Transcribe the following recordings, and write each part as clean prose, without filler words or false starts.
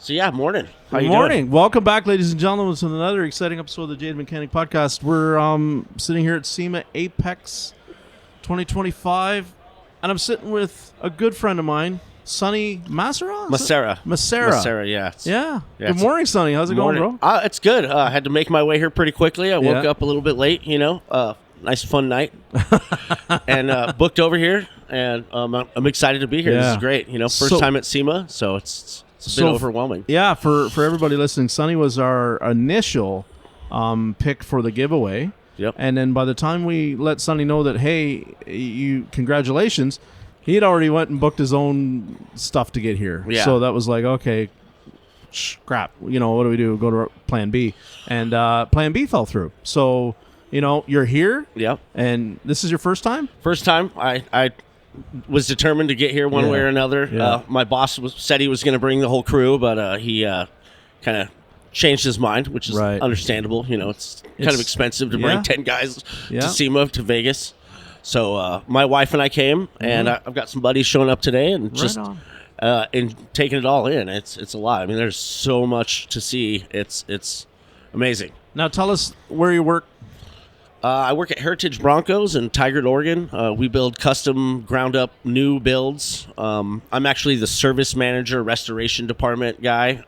So yeah, morning. How Good you morning. doing? Welcome back, ladies and gentlemen, to another exciting episode of the Jade Mechanic Podcast. We're sitting here at SEMA Apex 2025, and I'm sitting with a good friend of mine, Sunny Massera? Massera. Massera, yeah. Yeah. Yeah, Good morning, Sunny. How's it going, bro? It's good. I had to make my way here pretty quickly. I woke Yeah. up a little bit late, nice fun night. And booked over here, and I'm excited to be here. This Yeah. is great. First So- time at SEMA, so it's a bit overwhelming. Yeah, for everybody listening, Sunny was our initial pick for the giveaway. Yep. And then by the time we let Sunny know that, hey, congratulations, he had already went and booked his own stuff to get here. Yeah. So that was like, okay, crap. What do we do? Go to plan B. And plan B fell through. So, you're here. Yep. And this is your first time? First time. I was determined to get here one way or another. Yeah. My boss said he was going to bring the whole crew, but he kind of changed his mind, which is Right. understandable. It's kind of expensive to bring 10 guys Yeah. to SEMA to Vegas. So my wife and I came, and I've got some buddies showing up today, and just on. and taking it all in. It's a lot. I mean, there's so much to see. It's amazing. Now tell us where you work. I work at Heritage Broncos in Tigard, Oregon. We build custom, ground-up new builds. I'm actually the service manager, restoration department guy.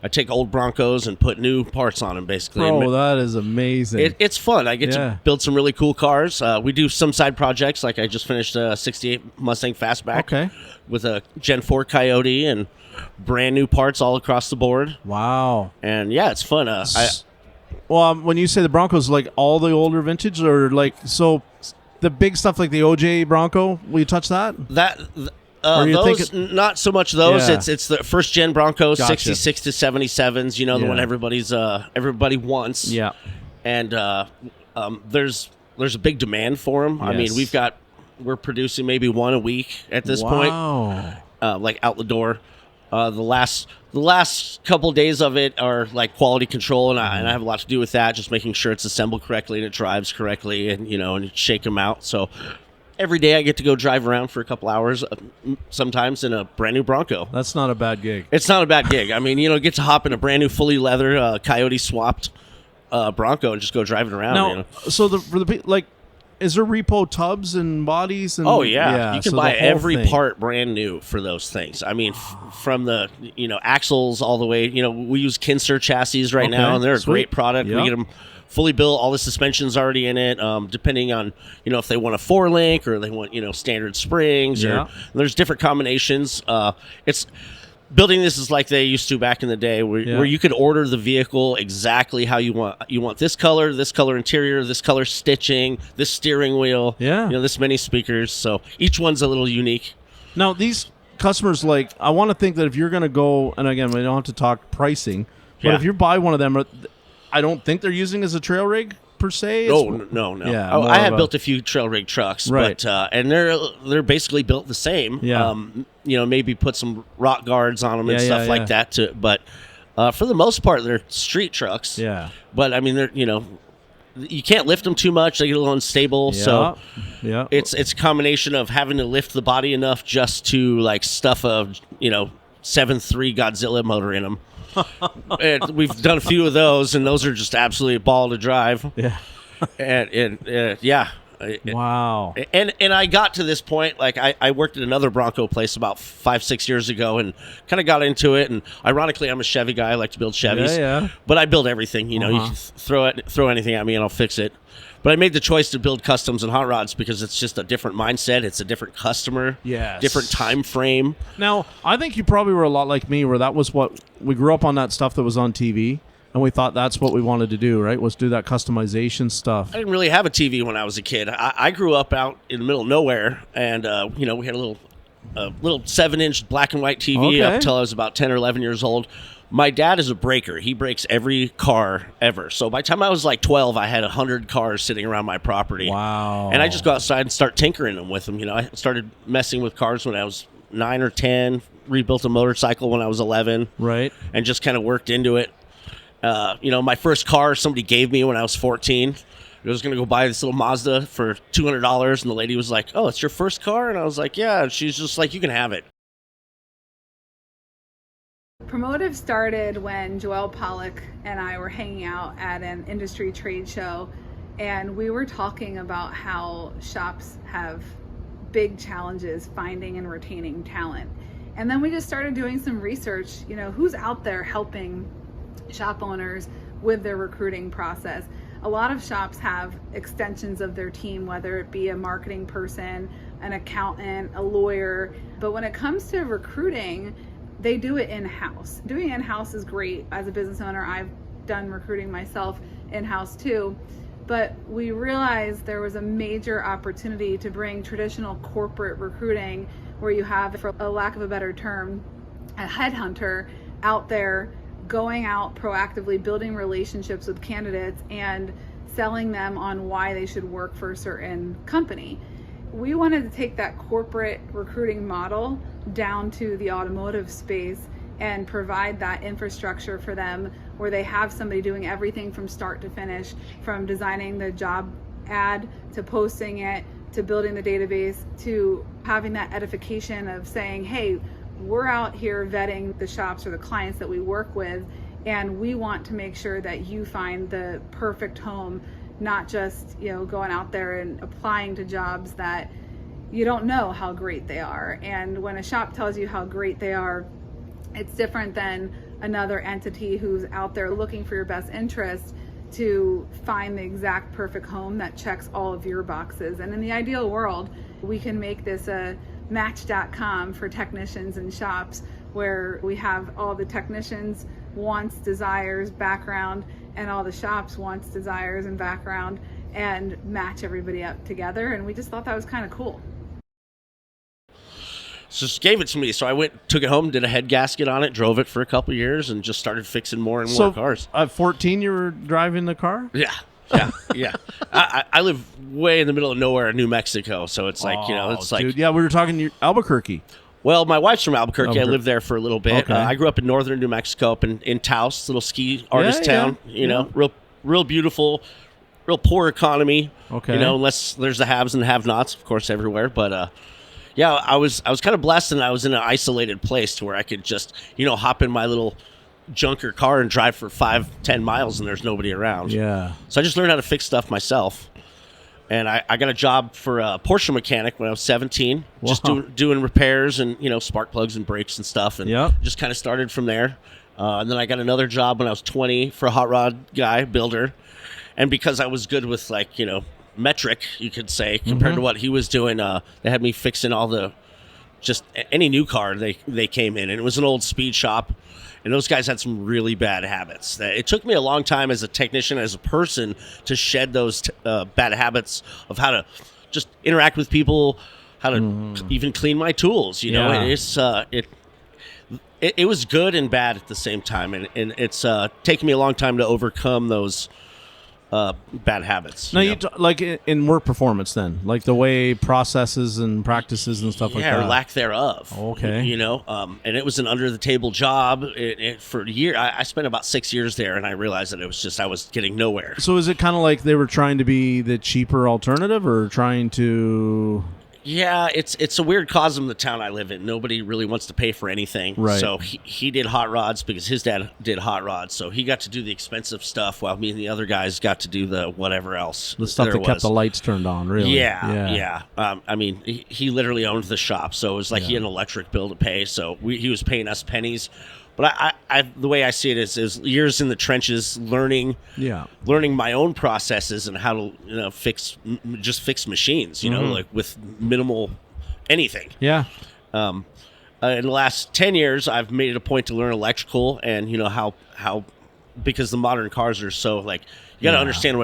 I take old Broncos and put new parts on them, basically. Oh, that is amazing. It's fun. I get to build some really cool cars. We do some side projects, like I just finished a 68 Mustang Fastback with a Gen 4 Coyote and brand new parts all across the board. Wow. And yeah, it's fun. Well, when you say the Broncos, like all the older vintage, or so the big stuff like the OJ Bronco, will you touch that? Those, not so much those. Yeah. It's the first gen Broncos, Gotcha. 66 to 77s. The one everybody wants. Yeah. And there's a big demand for them. I mean, we're producing maybe one a week at this point. Like out the door. The last couple days of it are like quality control, and I have a lot to do with that, just making sure it's assembled correctly and it drives correctly, and and shake them out. So every day I get to go drive around for a couple hours, sometimes in a brand new Bronco. That's not a bad gig. It's not a bad gig. I mean, get to hop in a brand new fully leather Coyote swapped Bronco and just go drive it around. Now, so for the like, is there repo tubs and bodies? And, oh yeah, you can buy every thing. part brand new for those things. I mean, from the axles all the way. We use Kinser chassis right now, and they're a great product. Yep. We get them fully built. All the suspension's already in it. Depending on if they want a 4-link or they want standard springs, or there's different combinations. It's building this is like they used to back in the day, where you could order the vehicle exactly how you want. You want this color interior, this color stitching, this steering wheel, this many speakers. So each one's a little unique. Now, these customers, I want to think that if you're going to go, and again, we don't have to talk pricing, but if you buy one of them, I don't think they're using as a trail rig per se. No. Yeah, I have built a few trail rig trucks, right. but and they're basically built the same. Yeah. Maybe put some rock guards on them and stuff like that. But for the most part, they're street trucks. Yeah. But I mean, they're you can't lift them too much; they get a little unstable. So it's a combination of having to lift the body enough just to stuff a 7.3 Godzilla motor in them. And we've done a few of those, and those are just absolutely a ball to drive. Yeah. Wow. And I got to this point, I worked at another Bronco place about 5-6 years ago, and kind of got into it. And ironically, I'm a Chevy guy. I like to build Chevys. Yeah. But I build everything. You can throw anything at me, and I'll fix it. But I made the choice to build customs and hot rods because it's just a different mindset. It's a different customer. Yes. Different time frame. Now, I think you probably were a lot like me, where that was what we grew up on, that stuff that was on TV, and we thought that's what we wanted to do, right? Was do that customization stuff. I didn't really have a TV when I was a kid. I grew up out in the middle of nowhere, and we had a little 7-inch black and white TV up until I was about 10 or 11 years old. My dad is a breaker. He breaks every car ever. So by the time I was 12, I had 100 cars sitting around my property. Wow. And I just go outside and start tinkering them with them. I started messing with cars when I was 9 or 10, rebuilt a motorcycle when I was 11. Right. And just kind of worked into it. My first car somebody gave me when I was 14. I was going to go buy this little Mazda for $200, and the lady was like, "Oh, it's your first car?" And I was like, "Yeah." And she's just like, "You can have it." Promotive started when Joelle Pollack and I were hanging out at an industry trade show, and we were talking about how shops have big challenges finding and retaining talent. And then we just started doing some research, who's out there helping shop owners with their recruiting process. A lot of shops have extensions of their team, whether it be a marketing person, an accountant, a lawyer. But when it comes to recruiting, they do it in-house. Doing in-house is great. As a business owner, I've done recruiting myself in-house too. But we realized there was a major opportunity to bring traditional corporate recruiting, where you have, for a lack of a better term, a headhunter out there going out proactively, building relationships with candidates and selling them on why they should work for a certain company. We wanted to take that corporate recruiting model down to the automotive space and provide that infrastructure for them, where they have somebody doing everything from start to finish, from designing the job ad to posting it to building the database to having that edification of saying, hey, we're out here vetting the shops or the clients that we work with, and we want to make sure that you find the perfect home, not just going out there and applying to jobs that you don't know how great they are. And when a shop tells you how great they are, it's different than another entity who's out there looking for your best interest to find the exact perfect home that checks all of your boxes. And in the ideal world, we can make this a match.com for technicians and shops, where we have all the technicians' wants, desires, background, and all the shops' wants, desires, and background, and match everybody up together. And we just thought that was kind of cool. So just gave it to me. So I took it home, did a head gasket on it, drove it for a couple of years, and just started fixing more and more cars. At 14, you were driving the car? Yeah. I live way in the middle of nowhere in New Mexico, so it's like, it's like... Dude, yeah, we were talking Albuquerque. Well, my wife's from Albuquerque. I lived there for a little bit. Okay. I grew up in northern New Mexico, up in Taos, little ski artist town. Real beautiful, real poor economy. Okay. Unless there's the haves and the have-nots, of course, everywhere. But yeah, I was kind of blessed, and I was in an isolated place to where I could just hop in my little junker car and drive for 5-10 miles, and there's nobody around. Yeah. So I just learned how to fix stuff myself. And I got a job for a Porsche mechanic when I was 17, just doing repairs and, spark plugs and brakes and stuff. And just kind of started from there. And then I got another job when I was 20 for a hot rod guy, builder. And because I was good with, metric, you could say, compared to what he was doing, they had me fixing all just any new car they came in. And it was an old speed shop. And those guys had some really bad habits. It took me a long time as a technician, as a person, to shed those bad habits of how to just interact with people, how to even clean my tools. It was good and bad at the same time, and it's taken me a long time to overcome those bad habits. Now, like in work performance, then, like the way processes and practices and stuff like that, or lack thereof. Okay, and it was an under the table job. For a year, I spent about 6 years there, and I realized that it was just I was getting nowhere. So is it kind of like they were trying to be the cheaper alternative, or trying to? Yeah, it's a weird cause in the town I live in. Nobody really wants to pay for anything. Right. So he did hot rods because his dad did hot rods. So he got to do the expensive stuff while me and the other guys got to do the whatever else. The stuff that kept the lights turned on, really. Yeah. I mean, he literally owned the shop. So it was like he had an electric bill to pay. So he was paying us pennies. But I the way I see it is years in the trenches, learning my own processes and how to fix machines, like with minimal anything. Yeah. In the last 10 years, I've made it a point to learn electrical, and how because the modern cars are so you got to understand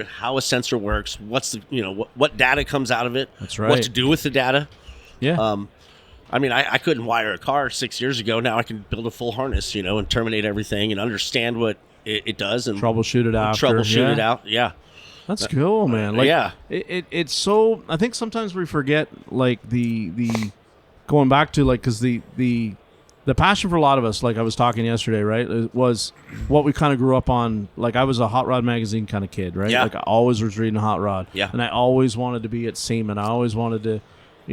how a sensor works, what's the what data comes out of it, that's right, what to do with the data. Yeah. I mean, I couldn't wire a car 6 years ago. Now I can build a full harness, and terminate everything and understand what it does and troubleshoot it after. Troubleshoot it out. Yeah. That's cool, man. It's so. I think sometimes we forget the going back to because the passion for a lot of us, like I was talking yesterday, right, it was what we kind of grew up on. Like I was a Hot Rod magazine kind of kid, right? Yeah. Like I always was reading Hot Rod. Yeah. And I always wanted to be at SEMA. I always wanted to.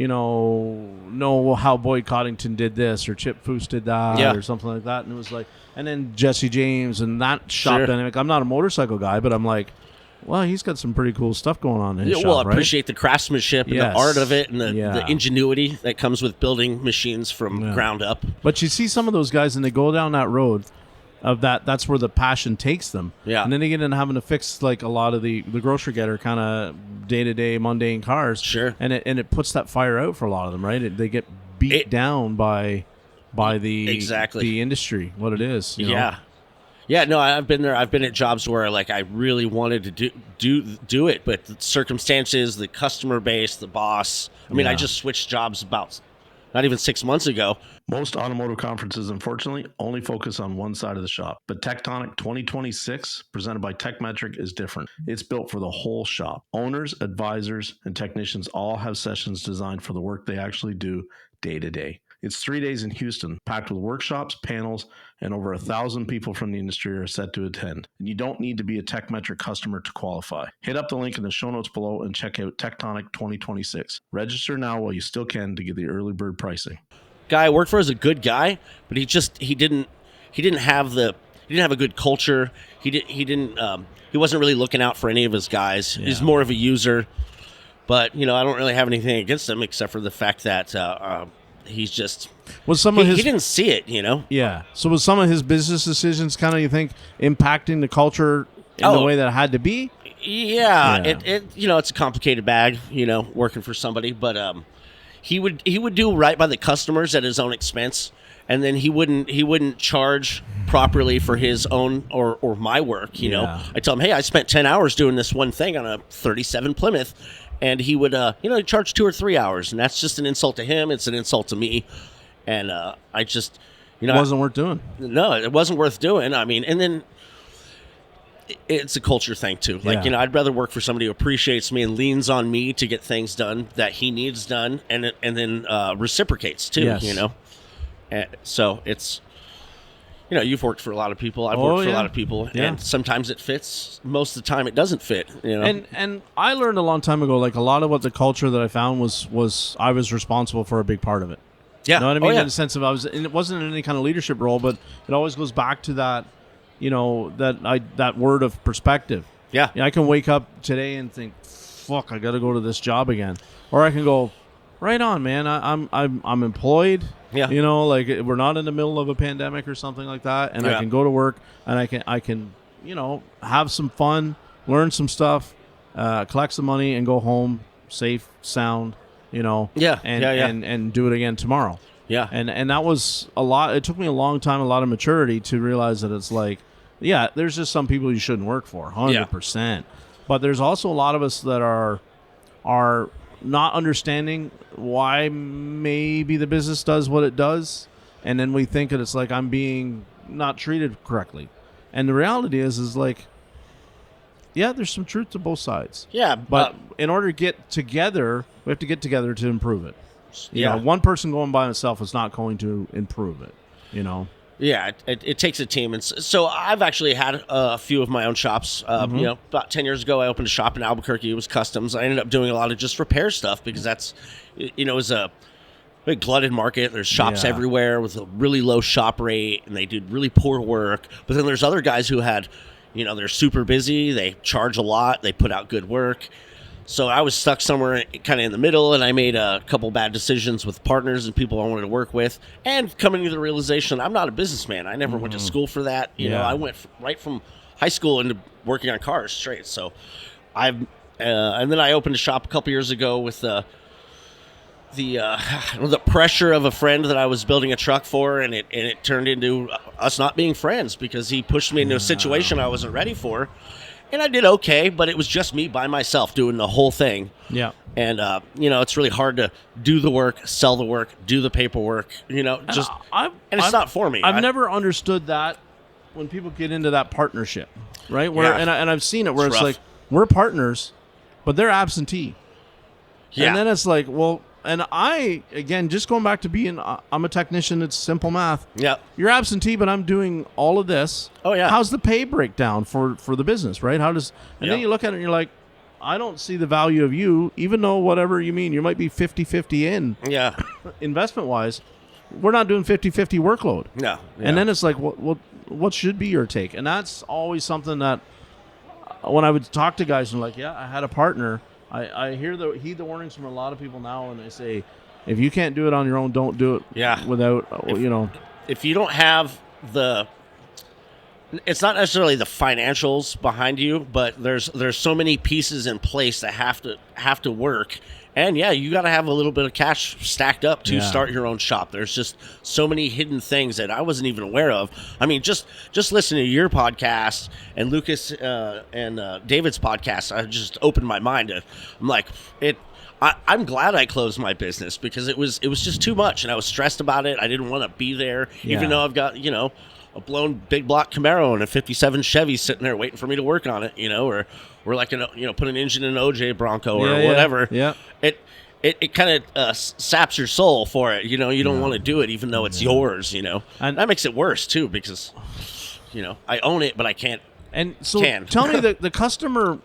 know how Boyd Coddington did this or Chip Foose did that or something like that. And it was like, and then Jesse James and that shop dynamic. I'm not a motorcycle guy, but I'm like, well, he's got some pretty cool stuff going on in his shop, well, I appreciate the craftsmanship and the art of it and the ingenuity that comes with building machines from ground up. But you see some of those guys and they go down that road of that's where the passion takes them. Yeah. And then they get into having to fix like a lot of the grocery getter kind of day-to-day mundane cars. Sure. And it puts that fire out for a lot of them, right? They get beat down by the industry, what it is. You know? Yeah, no, I've been there. I've been at jobs where like I really wanted to do it, but the circumstances, the customer base, the boss. I mean, I just switched jobs about not even 6 months ago. Most automotive conferences, unfortunately, only focus on one side of the shop. But Tectonic 2026, presented by TechMetric, is different. It's built for the whole shop. Owners, advisors, and technicians all have sessions designed for the work they actually do day to day. It's 3 days in Houston, packed with workshops, panels, and over 1,000 people from the industry are set to attend. And you don't need to be a TechMetric customer to qualify. Hit up the link in the show notes below and check out Tectonic 2026. Register now while you still can to get the early bird pricing. Guy I worked for is a good guy, but he didn't have a good culture. He wasn't really looking out for any of his guys. He's more of a user. But I don't really have anything against him except for the fact that he's just he didn't see it, Yeah. So was some of his business decisions kind of, you think, impacting the culture in the way that it had to be? Yeah. It's a complicated bag, working for somebody, but he would do right by the customers at his own expense, and then he wouldn't charge properly for his own or my work. I tell him, hey, I spent 10 hours doing this one thing on a 37 Plymouth. And he would, charge 2 or 3 hours, and that's just an insult to him. It's an insult to me, and I just, it wasn't worth doing. No, it wasn't worth doing. I mean, and then it's a culture thing too. Like, I'd rather work for somebody who appreciates me and leans on me to get things done that he needs done, and then reciprocates too. Yes. And so it's. You've worked for a lot of people. I've worked for a lot of people, and sometimes it fits. Most of the time, it doesn't fit. And I learned a long time ago, like a lot of what the culture that I found was I was responsible for a big part of it. Yeah, you know what I mean? In the sense of and it wasn't in any kind of leadership role, but it always goes back to that, that word of perspective. Yeah, I can wake up today and think, "Fuck, I got to go to this job again," or I can go, "Right on, man. I'm employed." Yeah, like we're not in the middle of a pandemic or something like that, and I can go to work and I can have some fun, learn some stuff, collect some money, and go home safe, sound, and do it again tomorrow. Yeah, and that was a lot. It took me a long time, a lot of maturity to realize that it's like, there's just some people you shouldn't work for, 100%. But there's also a lot of us that are not understanding why maybe the business does what it does, and then we think that it's like I'm being not treated correctly. And the reality is like, there's some truth to both sides. Yeah, but in order to get together, we have to get together to improve it. One person going by himself is not going to improve it. Yeah, it takes a team. And so I've actually had a few of my own shops. About 10 years ago, I opened a shop in Albuquerque. It was customs. I ended up doing a lot of just repair stuff because that's, it was a big glutted market. There's shops everywhere with a really low shop rate, and they did really poor work. But then there's other guys who had, they're super busy. They charge a lot. They put out good work. So I was stuck somewhere kind of in the middle, and I made a couple bad decisions with partners and people I wanted to work with, and coming to the realization I'm not a businessman. I never went to school for that. I went right from high school into working on cars straight. So and then I opened a shop a couple years ago with the pressure of a friend that I was building a truck for, and it turned into us not being friends because he pushed me into a situation I wasn't ready for. And I did okay, but it was just me by myself doing the whole thing. Yeah. And, it's really hard to do the work, sell the work, do the paperwork, and it's not for me. I've never understood that when people get into that partnership, right? Where and I've seen it where it's like, we're partners, but they're absentee. Yeah. And then it's like, well, and I, again, just going back to being, I'm a technician, it's simple math. Yeah. You're absentee, but I'm doing all of this. Oh, yeah. How's the pay breakdown for the business, right? Then you look at it and you're like, I don't see the value of you, even though whatever you mean, you might be 50-50 in. Yeah. Investment-wise, we're not doing 50-50 workload. No. Yeah. And then it's like, what should be your take? And that's always something that when I would talk to guys and like, yeah, I had a partner, I heed the warnings from a lot of people now, and they say, if you can't do it on your own, don't do it without, If you don't have it's not necessarily the financials behind you, but there's so many pieces in place that have to work. And yeah, you got to have a little bit of cash stacked up to start your own shop. There's just so many hidden things that I wasn't even aware of. I mean, just listening to your podcast and Lucas and David's podcast, I just opened my mind. I'm like, I'm glad I closed my business because it was just too much, and I was stressed about it. I didn't want to be there, even though I've got a blown big block Camaro and a 57 Chevy sitting there waiting for me to work on it, or like put an engine in an OJ Bronco or whatever. Yeah. It kind of saps your soul for it. You don't want to do it even though it's yours. And that makes it worse too because I own it but I can't. And so tell me the customer,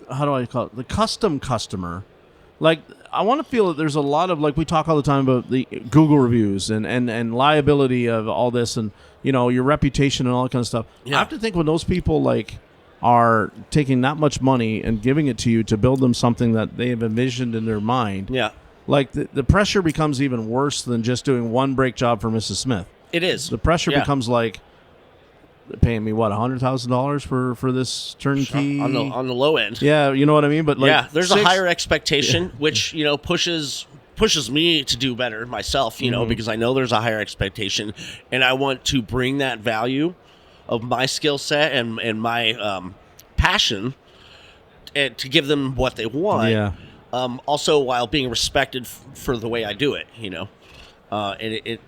how do I call it? The custom customer. Like, I want to feel that there's a lot of, like, we talk all the time about the Google reviews and liability of all this and, your reputation and all that kind of stuff. Yeah. I have to think when those people, like, are taking that much money and giving it to you to build them something that they have envisioned in their mind. Yeah. Like, the pressure becomes even worse than just doing one brake job for Mrs. Smith. It is. The pressure becomes like, paying me what, $100,000 for this turnkey on the low end. Yeah, you know what I mean. But like, there's a higher expectation, which pushes me to do better myself. Because I know there's a higher expectation, and I want to bring that value of my skill set and my passion and to give them what they want. Yeah. Also, while being respected for the way I do it. And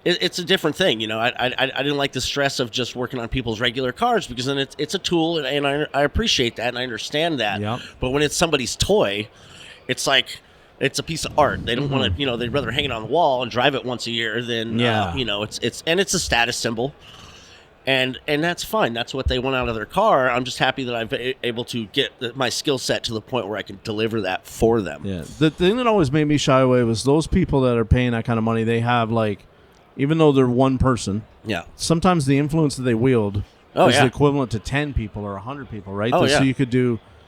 it's a different thing, I didn't like the stress of just working on people's regular cars because then it's a tool, and I appreciate that and I understand that. Yep. But when it's somebody's toy, it's like it's a piece of art. They don't want to, they'd rather hang it on the wall and drive it once a year than it's a status symbol. And that's fine. That's what they want out of their car. I'm just happy that I'm able to get my skill set to the point where I can deliver that for them. Yeah. The thing that always made me shy away was those people that are paying that kind of money. They have, like, even though they're one person, sometimes the influence that they wield is the equivalent to 10 people or 100 people, right? So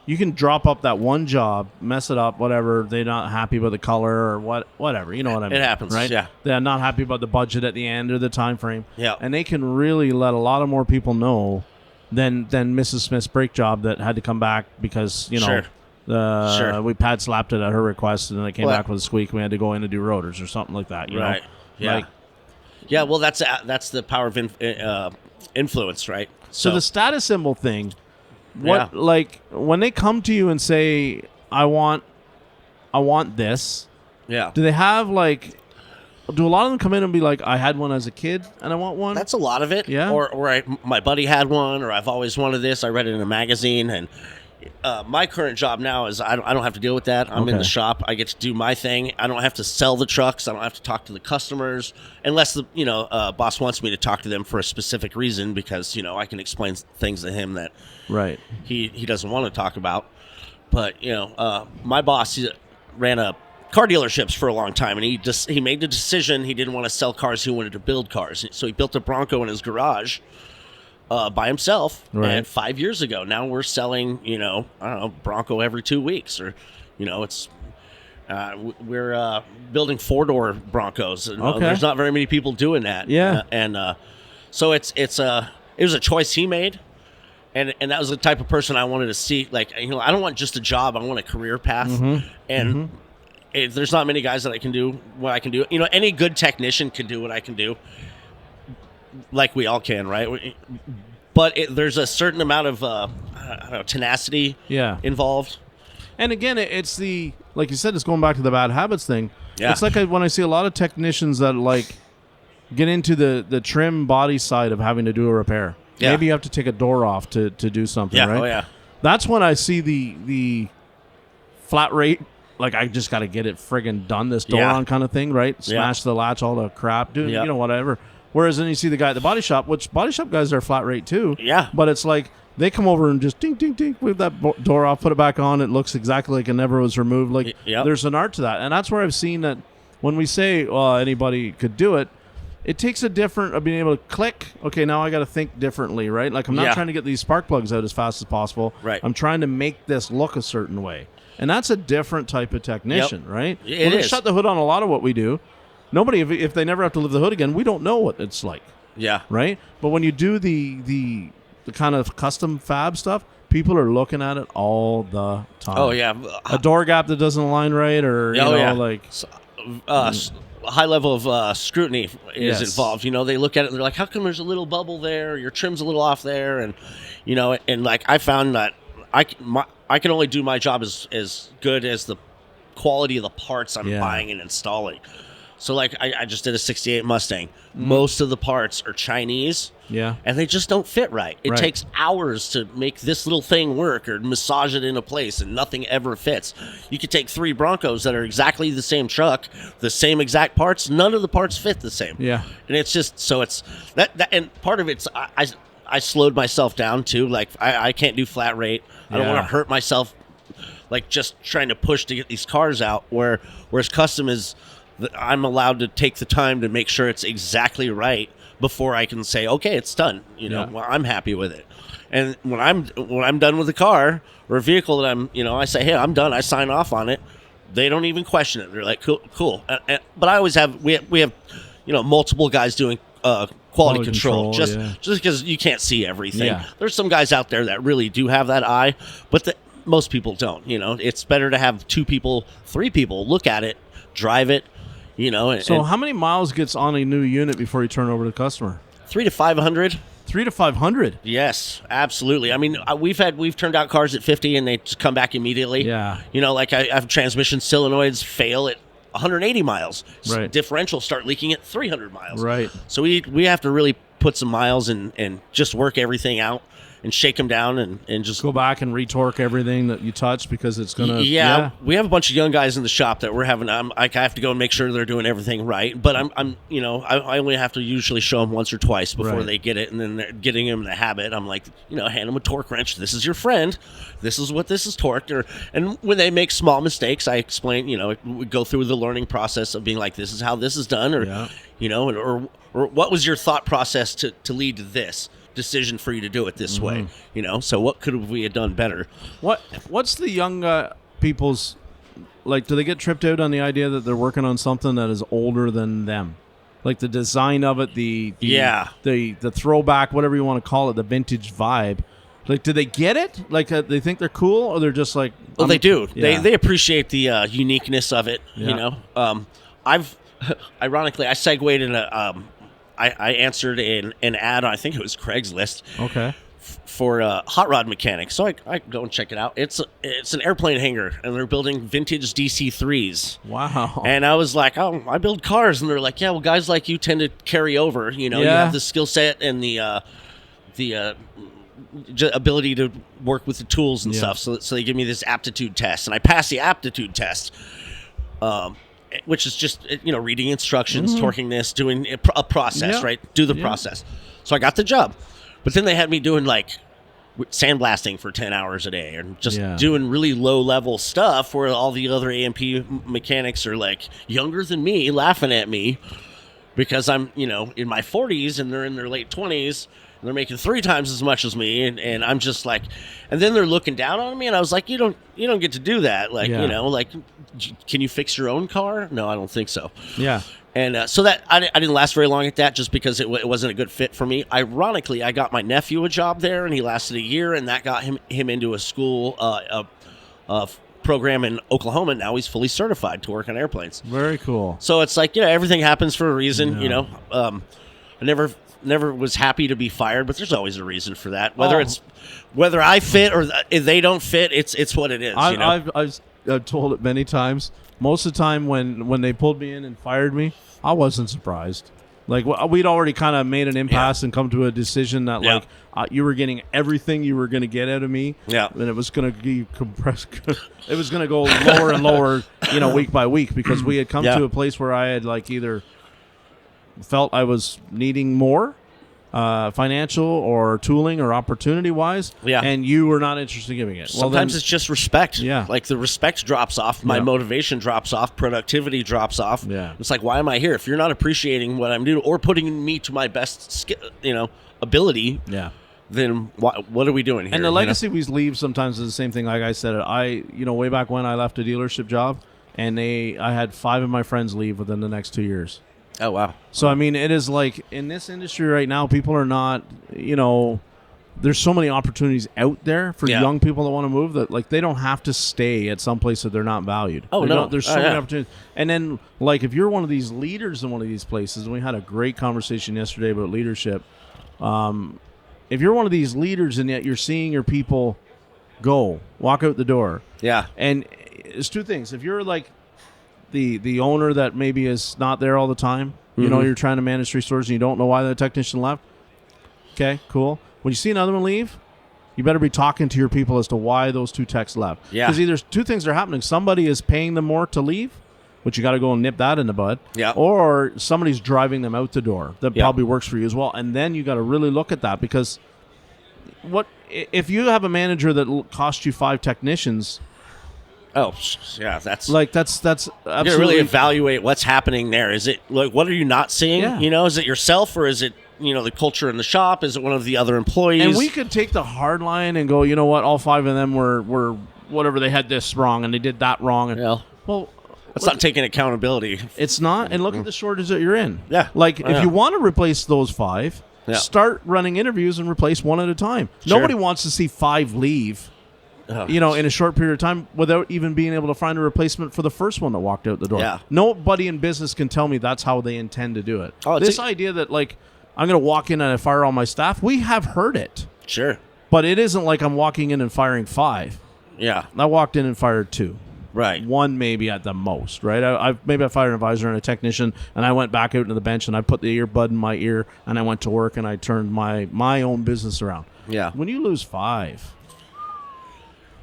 you can drop up that one job, mess it up, whatever. They're not happy about the color or whatever. You know what I mean? It happens, right? Yeah. They're not happy about the budget at the end or the time frame. Yeah. And they can really let a lot of more people know than Mrs. Smith's brake job that had to come back because, we pad slapped it at her request and then it came back with a squeak and we had to go in and do rotors or something like that. You know? Yeah. Yeah, well, that's the power of influence, right? So the status symbol thing, like when they come to you and say, I want this. Yeah. Do they have do a lot of them come in and be like, I had one as a kid and I want one? That's a lot of it. Yeah. Or my buddy had one, or I've always wanted this. I read it in a magazine, and my current job now is I don't have to deal with that. I'm in the shop. I get to do my thing. I don't have to sell the trucks. I don't have to talk to the customers unless the boss wants me to talk to them for a specific reason because I can explain things to him that he doesn't want to talk about. But my boss ran a car dealerships for a long time, and he made the decision he didn't want to sell cars. He wanted to build cars, so he built a Bronco in his garage. By himself, and 5 years ago. Now we're selling, I don't know, Bronco every 2 weeks, or, it's we're building 4-door Broncos. And, there's not very many people doing that. Yeah, so it was a choice he made, and that was the type of person I wanted to see. Like, I don't want just a job. I want a career path, and there's not many guys that I can do what I can do. Any good technician can do what I can do. Like we all can, right? But there's a certain amount of tenacity involved. And again, it's like you said, it's going back to the bad habits thing. Yeah. It's like when I see a lot of technicians that get into the trim body side of having to do a repair. Yeah. Maybe you have to take a door off to do something, right? Oh, yeah. That's when I see the flat rate, like I just got to get it friggin' done, this door on kind of thing, right? Smash the latch, all the crap, do whatever. Whereas then you see the guy at the body shop, which body shop guys are flat rate too. Yeah. But it's like they come over and just ding, ding, ding, with that door off, put it back on. It looks exactly like it never was removed. Like there's an art to that. And that's where I've seen that when we say anybody could do it, it takes a different of being able to click. Okay, now I got to think differently, right? Like I'm not trying to get these spark plugs out as fast as possible. Right. I'm trying to make this look a certain way. And that's a different type of technician, right? It is. Shut the hood on a lot of what we do. Nobody, if they never have to lift the hood again, we don't know what it's like. Yeah. Right? But when you do the kind of custom fab stuff, people are looking at it all the time. Oh, yeah. A door gap that doesn't align right, or like a high level of scrutiny is involved. They look at it and they're like, how come there's a little bubble there? Your trim's a little off there. And, and like I found that I can only do my job as good as the quality of the parts I'm buying and installing. So, like, I just did a 68 Mustang. Most of the parts are Chinese. Yeah. And they just don't fit right. It takes hours to make this little thing work or massage it into place, and nothing ever fits. You could take 3 Broncos that are exactly the same truck, the same exact parts. None of the parts fit the same. Yeah. And it's just, so it's, that and part of it's, I slowed myself down, too. Like, I can't do flat rate. I don't want to hurt myself, like, just trying to push to get these cars out, whereas custom is, I'm allowed to take the time to make sure it's exactly right before I can say, okay, it's done. Well, I'm happy with it. And when I'm done with the car or a vehicle that I say, hey, I'm done. I sign off on it. They don't even question it. They're like, cool. But I always have, we have, multiple guys doing quality control just because you can't see everything. Yeah. There's some guys out there that really do have that eye, but most people don't. It's better to have 2 people, 3 people look at it, drive it. So how many miles gets on a new unit before you turn over to the customer? 300 to 500. 300 to 500. Yes, absolutely. I mean, we've turned out cars at 50 and they just come back immediately. Yeah. Like I have transmission solenoids fail at 180 miles. Right. Differentials start leaking at 300 miles. Right. So we have to really put some miles and just work everything out and shake them down and just go back and retorque everything that you touch because it's gonna. Yeah, we have a bunch of young guys in the shop that we're having. I have to go and make sure they're doing everything right. But I only have to usually show them once or twice before they get it, and then they're getting them in the habit. I'm like, hand them a torque wrench. This is your friend. This is what this is torqued. And when they make small mistakes, I explain. We go through the learning process of being like, this is how this is done, or what was your thought process to lead to this decision for you to do it this way, so what could we have done better? What's the young people's, like, do they get tripped out on the idea that they're working on something that is older than them, like the design of it, the throwback, whatever you want to call it, the vintage vibe? Like, do they get it? Like, they think they're cool, or they're just like, well, they do. They appreciate the uniqueness of it. I've ironically, I segued in I answered an ad on, I think it was Craigslist. Okay. For hot rod mechanics. So I go and check it out. It's an airplane hangar, and they're building vintage DC-3s. Wow. And I was like, oh, I build cars. And they're like, yeah, well, guys like you tend to carry over. You have the skill set and the ability to work with the tools and stuff. So they give me this aptitude test, and I passed the aptitude test. Which is just, reading instructions, torquing this, doing a process, right? Do the process. So I got the job. But then they had me doing, like, sandblasting for 10 hours a day and just doing really low-level stuff where all the other A&P mechanics are, like, younger than me, laughing at me because I'm, in my 40s and they're in their late 20s. And they're making 3 times as much as me, and I'm just like, and then they're looking down on me, and I was like, you don't get to do that, like, like, can you fix your own car? No, I don't think so. Yeah. And so that I didn't last very long at that, just because it wasn't a good fit for me. Ironically, I got my nephew a job there, and he lasted a year, and that got him into a school program in Oklahoma. Now he's fully certified to work on airplanes. Very cool. So it's like, everything happens for a reason. I never was happy to be fired, but there's always a reason for that. Whether I fit or if they don't fit, it's what it is. I've told it many times. Most of the time when they pulled me in and fired me, I wasn't surprised. Like, we'd already kind of made an impasse and come to a decision that like you were getting everything you were going to get out of me. Yeah, and it was going to be compressed. It was going to go lower and lower, week by week, because we had come to a place where I had like either felt I was needing more financial or tooling or opportunity wise, and you were not interested in giving it. Sometimes it's just respect. Yeah. Like the respect drops off, my motivation drops off, productivity drops off. Yeah. It's like, why am I here? If you're not appreciating what I'm doing or putting me to my best ability, then what are we doing here? And the legacy we leave sometimes is the same thing. Like I said, way back when I left a dealership job, and I had 5 of my friends leave within the next 2 years. Oh, wow. So, I mean, it is like in this industry right now, people are not, there's so many opportunities out there for young people that want to move that, like, they don't have to stay at some place that they're not valued. Oh, no. There's so many opportunities. And then, like, if you're one of these leaders in one of these places, and we had a great conversation yesterday about leadership, if you're one of these leaders and yet you're seeing your people walk out the door. Yeah. And it's 2 things. If you're, like, the owner that maybe is not there all the time, you're trying to manage 3 stores and you don't know why the technician left. Okay, cool. When you see another one leave, you better be talking to your people as to why those 2 techs left. Yeah. Because either 2 things are happening. Somebody is paying them more to leave, which you got to go and nip that in the bud. Yeah. Or somebody's driving them out the door. That probably works for you as well. And then you got to really look at that, because if you have a manager that cost you 5 technicians. Oh, yeah, that's absolutely. You gotta really evaluate what's happening there. Is it like, what are you not seeing? Yeah. Is it yourself, or is it the culture in the shop? Is it one of the other employees? And we could take the hard line and go, you know what, all 5 of them were whatever, they had this wrong and they did that wrong. And that's not taking accountability. It's not. And look at the shortage that you're in. Yeah. Like if you want to replace those 5, start running interviews and replace one at a time. Sure. Nobody wants to see 5 leave. In a short period of time without even being able to find a replacement for the first one that walked out the door. Yeah. Nobody in business can tell me that's how they intend to do it. Oh, this idea that, like, I'm going to walk in and I fire all my staff, we have heard it. Sure. But it isn't like I'm walking in and firing 5. Yeah. I walked in and fired 2. Right. 1 maybe at the most, right? I fired an advisor and a technician, and I went back out into the bench and I put the earbud in my ear and I went to work and I turned my own business around. Yeah. When you lose 5...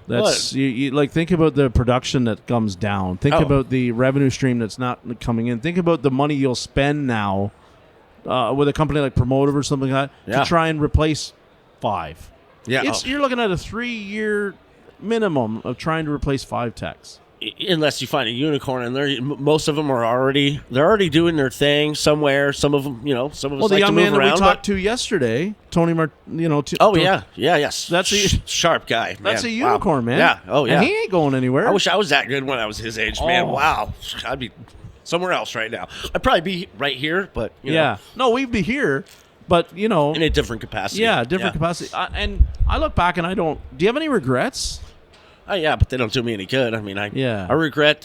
That's you like, think about the production that comes down. Think about the revenue stream that's not coming in. Think about the money you'll spend now with a company like Automotive or something like that to try and replace 5. Yeah, you're looking at a 3-year minimum of trying to replace 5 techs. Unless you find a unicorn, and most of them are already doing their thing somewhere. Some of them, some of us the like young to move man that around, we talked to yesterday, Tony yes, that's a sharp guy. Man. That's a unicorn, man. Yeah, and he ain't going anywhere. I wish I was that good when I was his age, man. Wow, I'd be somewhere else right now. I'd probably be right here, but no, we'd be here, but in a different capacity. Yeah, different capacity. And I look back and I don't. Do you have any regrets? Oh, yeah, but they don't do me any good. I mean, I regret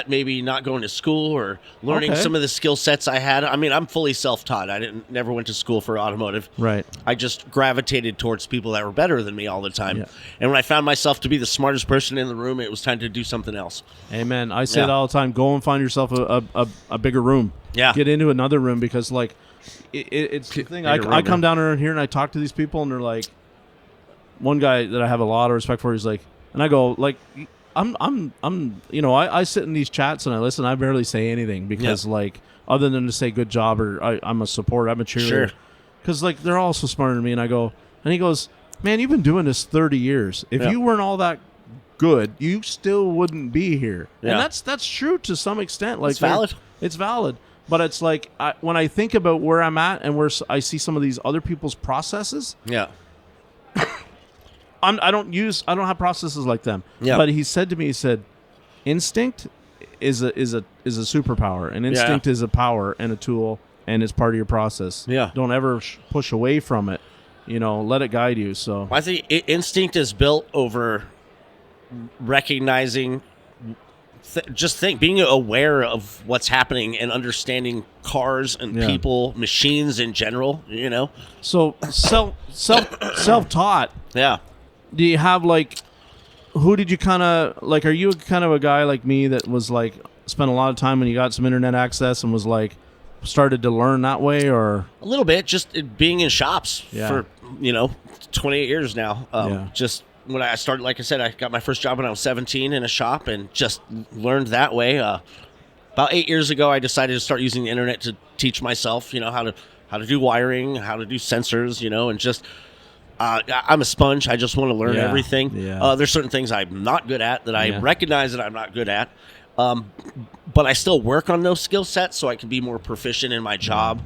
maybe not going to school or learning some of the skill sets I had. I mean, I'm fully self-taught. I never went to school for automotive. Right. I just gravitated towards people that were better than me all the time. Yeah. And when I found myself to be the smartest person in the room, it was time to do something else. Amen. I say it all the time. Go and find yourself a bigger room. Yeah. Get into another room, because, like, it's the thing. I come down around here and I talk to these people, and they're like, one guy that I have a lot of respect for, he's like, and I go, like, I sit in these chats and I listen. I barely say anything because, like, other than to say good job or I'm a supporter, I'm a cheerleader. Because, like, they're all so smarter than me. And I go, and he goes, man, you've been doing this 30 years. If you weren't all that good, you still wouldn't be here. Yeah. And that's true to some extent. Like, it's valid. It's valid. But it's like, when I think about where I'm at and where I see some of these other people's processes. Yeah. I don't have processes like them. Yeah. But he said to me, instinct is a superpower, and instinct is a power and a tool, and it's part of your process. Yeah. Don't ever push away from it. Let it guide you. So I think instinct is built over recognizing, being aware of what's happening and understanding cars and people, machines in general. So self-taught. Yeah. Do you have, like, who did you kind of, like, are you kind of a guy like me that was, like, spent a lot of time when you got some internet access and was, like, started to learn that way, or? A little bit, just being in shops for, 28 years now. Just when I started, like I said, I got my first job when I was 17 in a shop and just learned that way. About 8 years ago, I decided to start using the internet to teach myself, how to do wiring, how to do sensors, and just I'm a sponge. I just want to learn everything. Yeah. There's certain things I'm not good at that I recognize that I'm not good at, but I still work on those skill sets so I can be more proficient in my job,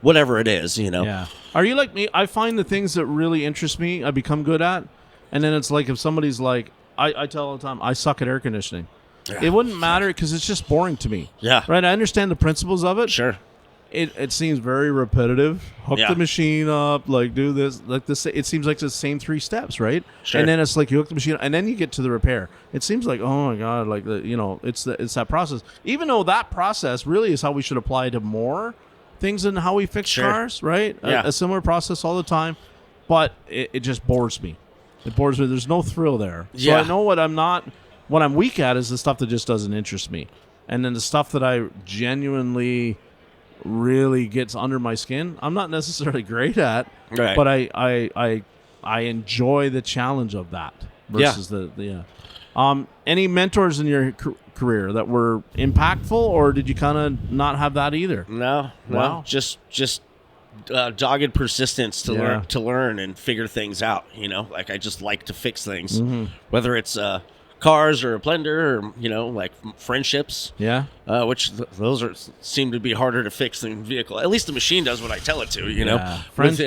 whatever it is. Yeah. Are you like me? I find the things that really interest me, I become good at, and then it's like if somebody's like, I tell all the time, I suck at air conditioning. Yeah. It wouldn't matter because it's just boring to me. Yeah. Right. I understand the principles of it. Sure. It seems very repetitive. Hook the machine up, like do this, like this. It seems like the same 3 steps, right? Sure. And then it's like you hook the machine, and then you get to the repair. It seems like, oh my god, like it's that process. Even though that process really is how we should apply to more things in how we fix cars, right? Yeah. A similar process all the time, but it just bores me. It bores me. There's no thrill there. So I know what I'm weak at is the stuff that just doesn't interest me, and then the stuff that I genuinely really gets under my skin, I'm not necessarily great at, right. but I enjoy the challenge of that versus any mentors in your career that were impactful, or did you kind of not have that either? No. Wow. Just dogged persistence to learn and figure things out. Like I just like to fix things, whether it's cars or a blender or like friendships. Yeah. Which those seem to be harder to fix than vehicle. At least the machine does what I tell it to. Friends.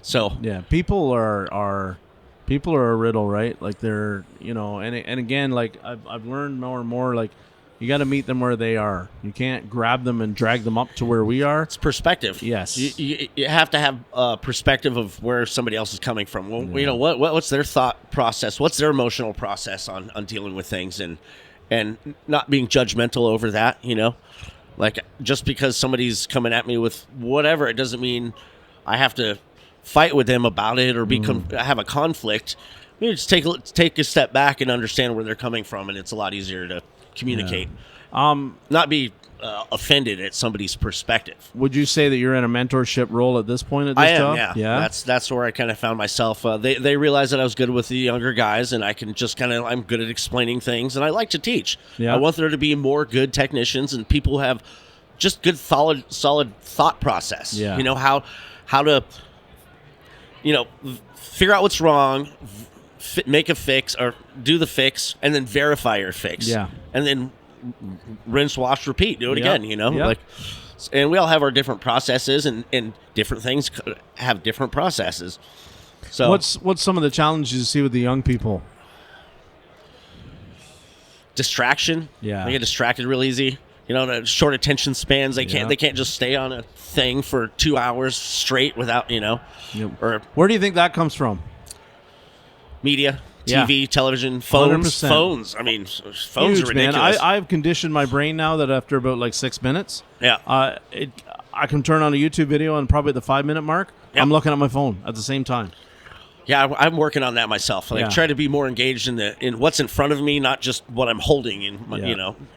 So people are a riddle, right? Like they're and again, like I've learned more and more, like you got to meet them where they are. You can't grab them and drag them up to where we are. It's perspective. Yes. You have to have a perspective of where somebody else is coming from. Well, what's their thought process? What's their emotional process on dealing with things, and not being judgmental over that, Like just because somebody's coming at me with whatever, it doesn't mean I have to fight with them about it or have a conflict. Maybe just take a step back and understand where they're coming from, and it's a lot easier to communicate. Not be offended at somebody's perspective. Would you say that you're in a mentorship role at this point at this I am, job? Yeah. That's where I kind of found myself. They realized that I was good with the younger guys, and I can just I'm good at explaining things, and I like to teach. Yeah. I want there to be more good technicians and people who have just good, solid thought process. Yeah. How to figure out what's wrong, make a fix or do the fix, and then verify your fix. Yeah. And then rinse, wash, repeat. Do it again. Yep. And we all have our different processes, and different things have different processes. So what's some of the challenges you see with the young people? Distraction. Yeah. They get distracted real easy. The short attention spans. They can't just stay on a thing for 2 hours straight without Or where do you think that comes from? Media, TV, television, phones. 100%. Phones. I mean, phones Huge, are ridiculous. Man. I've conditioned my brain now that after about like 6 minutes, I can turn on a YouTube video and probably at the 5-minute mark, I'm looking at my phone at the same time. Yeah, I'm working on that myself. Try to be more engaged in what's in front of me, not just what I'm holding.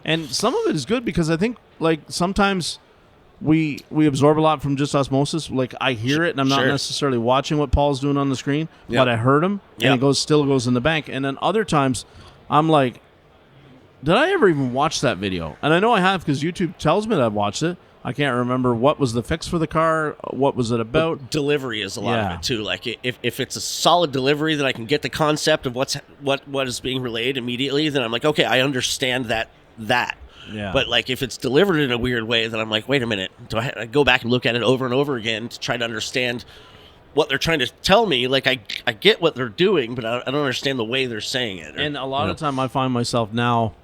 And some of it is good because I think like sometimes we absorb a lot from just osmosis. Like I hear it and I'm not necessarily watching what Paul's doing on the screen, but I heard him and it still goes in the bank. And then other times I'm like, did I ever even watch that video? And I know I have because YouTube tells me that I've watched it. I can't remember what was the fix for the car. What was it about? But delivery is a lot of it too. Like if it's a solid delivery that I can get the concept of what is being relayed immediately, then I'm like, okay, I understand that. Yeah. But like if it's delivered in a weird way, then I'm like, wait a minute, do I go back and look at it over and over again to try to understand what they're trying to tell me? Like I get what they're doing, but I don't understand the way they're saying it. And a lot of time I find myself now,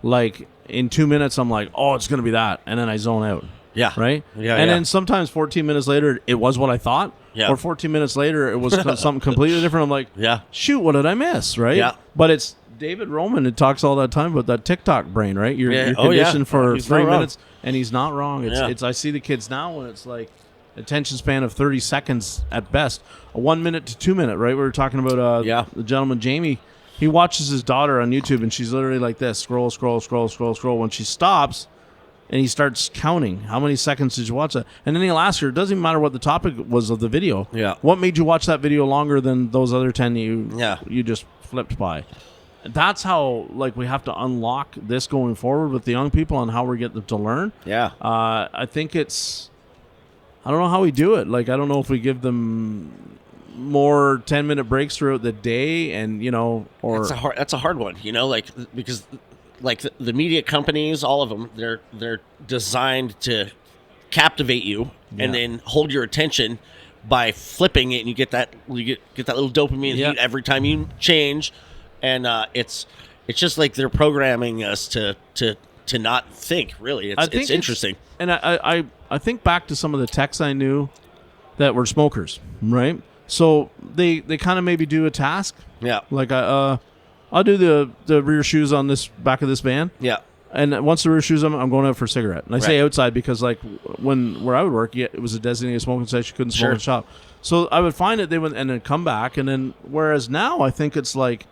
like in 2 minutes, I'm like, oh, it's going to be that. And then I zone out. Yeah. Right? Yeah. And then sometimes 14 minutes later, it was what I thought. Yeah. Or 14 minutes later, it was something completely different. I'm like, shoot, what did I miss? Right? Yeah. But it's David Roman who talks all that time about that TikTok brain, right? You're conditioned for 3 minutes, and he's not wrong. It's I see the kids now when it's like attention span of 30 seconds at best. A 1 minute to 2 minute, right? We were talking about the gentleman, Jamie. He watches his daughter on YouTube, and she's literally like this, scroll. When she stops, and he starts counting, how many seconds did you watch that? And then he'll ask her, it doesn't even matter what the topic was of the video. Yeah. What made you watch that video longer than those other 10 you just flipped by? That's how we have to unlock this going forward with the young people and how we get them to learn. Yeah. I think it's I don't know how we do it. Like, I don't know if we give them more 10-minute breaks throughout the day, and or that's a hard one, like, because like the media companies, all of them, they're designed to captivate you and then hold your attention by flipping it, and you get that little dopamine hit every time you change, and it's just like they're programming us to not think. Really, it's interesting. And I think back to some of the techs I knew that were smokers, right? So they kind of maybe do a task. Yeah. Like I'll do the rear shoes on this back of this van. Yeah. And once the rear shoes, I'm going out for a cigarette. And I say outside because, like, where I would work, it was a designated smoking station. You couldn't smoke in the shop. So I would find it, they would, and then come back. And then, whereas now I think it's like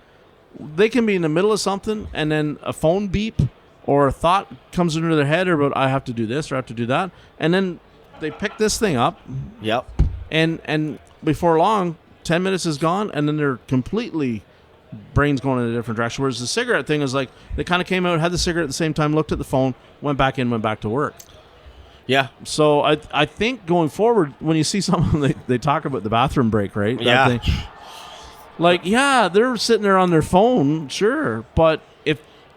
they can be in the middle of something, and then a phone beep or a thought comes into their head about, I have to do this or I have to do that. And then they pick this thing up. Yep. And before long, 10 minutes is gone, and then they're completely... brain's going in a different direction. Whereas the cigarette thing is like they kind of came out, had the cigarette at the same time, looked at the phone, went back to work. Yeah. So I think going forward, when you see someone, they talk about the bathroom break, right? Yeah. Like, yeah, they're sitting there on their phone, sure, but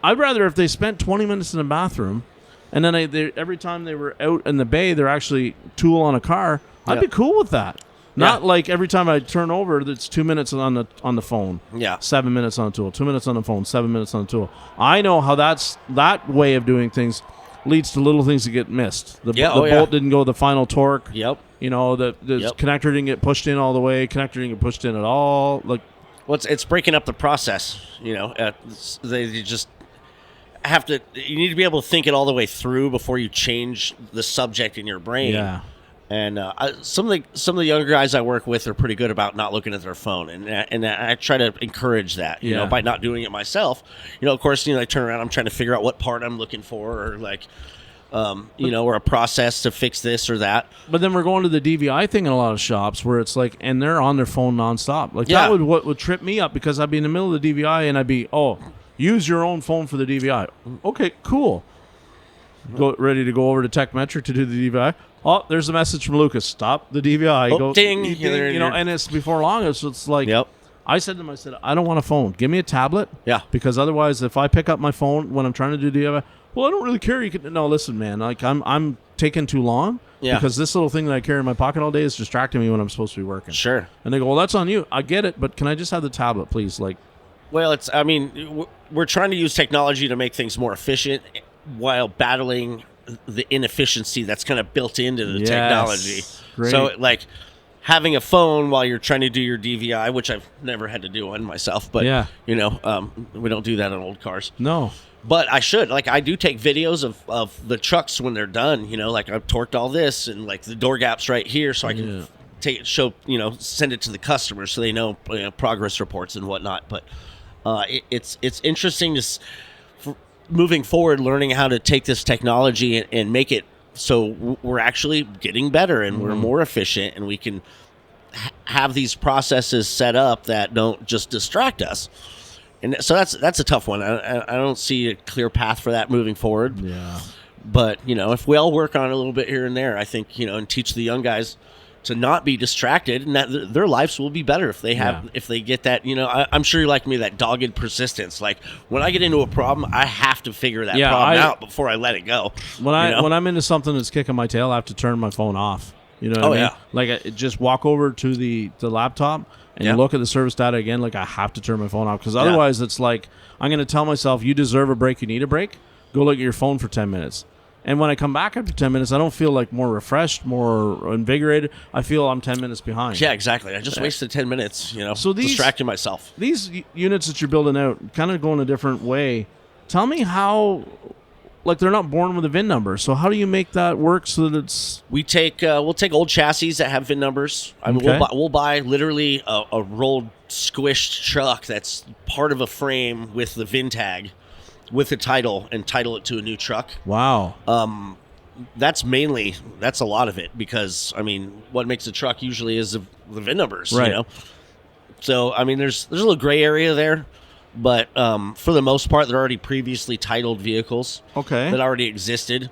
I'd rather if they spent 20 minutes in the bathroom, and then they every time they were out in the bay, they're actually tool on a car. I'd be cool with that. Not like every time I turn over, it's 2 minutes on the phone. Yeah. 7 minutes on the tool. 2 minutes on the phone. 7 minutes on the tool. I know how that way of doing things leads to little things that get missed. The bolt didn't go the final torque. Yep. The connector didn't get pushed in all the way. Connector didn't get pushed in at all. Like, well, it's breaking up the process. They just have to. You need to be able to think it all the way through before you change the subject in your brain. Yeah. And some of the younger guys I work with are pretty good about not looking at their phone, and I try to encourage that, by not doing it myself. Of course, I turn around, I'm trying to figure out what part I'm looking for, or like, or a process to fix this or that. But then we're going to the DVI thing in a lot of shops where it's like, and they're on their phone nonstop. Like that would trip me up, because I'd be in the middle of the DVI and I'd be, use your own phone for the DVI. Okay, cool. Ready to go over to TechMetric to do the DVI. Oh, there's a message from Lucas. Stop the DVI. Ding. And it's before long. It's like, I said to him, I don't want a phone. Give me a tablet. Yeah. Because otherwise, if I pick up my phone when I'm trying to do DVI, well, I don't really care. No, listen, man. Like, I'm taking too long. Yeah. Because this little thing that I carry in my pocket all day is distracting me when I'm supposed to be working. Sure. And they go, well, that's on you. I get it, but can I just have the tablet, please? Like, well, we're trying to use technology to make things more efficient while battling the inefficiency that's kind of built into the technology. Great. So, like, having a phone while you're trying to do your DVI, which I've never had to do one myself, but we don't do that on old cars. No. But I should. Like, I do take videos of the trucks when they're done. Like, I've torqued all this, and like the door gap's right here, so I can send it to the customer so they know, progress reports and whatnot. But it's interesting to. Moving forward, learning how to take this technology and make it so we're actually getting better and we're more efficient, and we can have these processes set up that don't just distract us. And so that's a tough one. I don't see a clear path for that moving forward. Yeah. But, if we all work on it a little bit here and there, I think, and teach the young guys to not be distracted, and that their lives will be better if they have, if they get that, I'm sure you're like me, that dogged persistence. Like, when I get into a problem, I have to figure that problem out before I let it go. When I'm into something that's kicking my tail, I have to turn my phone off. You know what I mean? Like, just walk over to the laptop and look at the service data again. Like, I have to turn my phone off, because otherwise it's like, I'm going to tell myself, you deserve a break, you need a break. Go look at your phone for 10 minutes. And when I come back after 10 minutes, I don't feel like more refreshed, more invigorated. I feel I'm 10 minutes behind. Yeah, exactly. I just wasted 10 minutes, distracting myself. These units that you're building out kind of go in a different way. Tell me how, like, they're not born with a VIN number. So how do you make that work so that it's... we'll take old chassis that have VIN numbers. I mean, we'll buy literally a rolled, squished truck that's part of a frame with the VIN tag, with the title, and title it to a new truck. Wow. That's a lot of it, because what makes a truck usually is the VIN numbers, right. So there's a little gray area there, but for the most part, they're already previously titled vehicles. Okay. That already existed.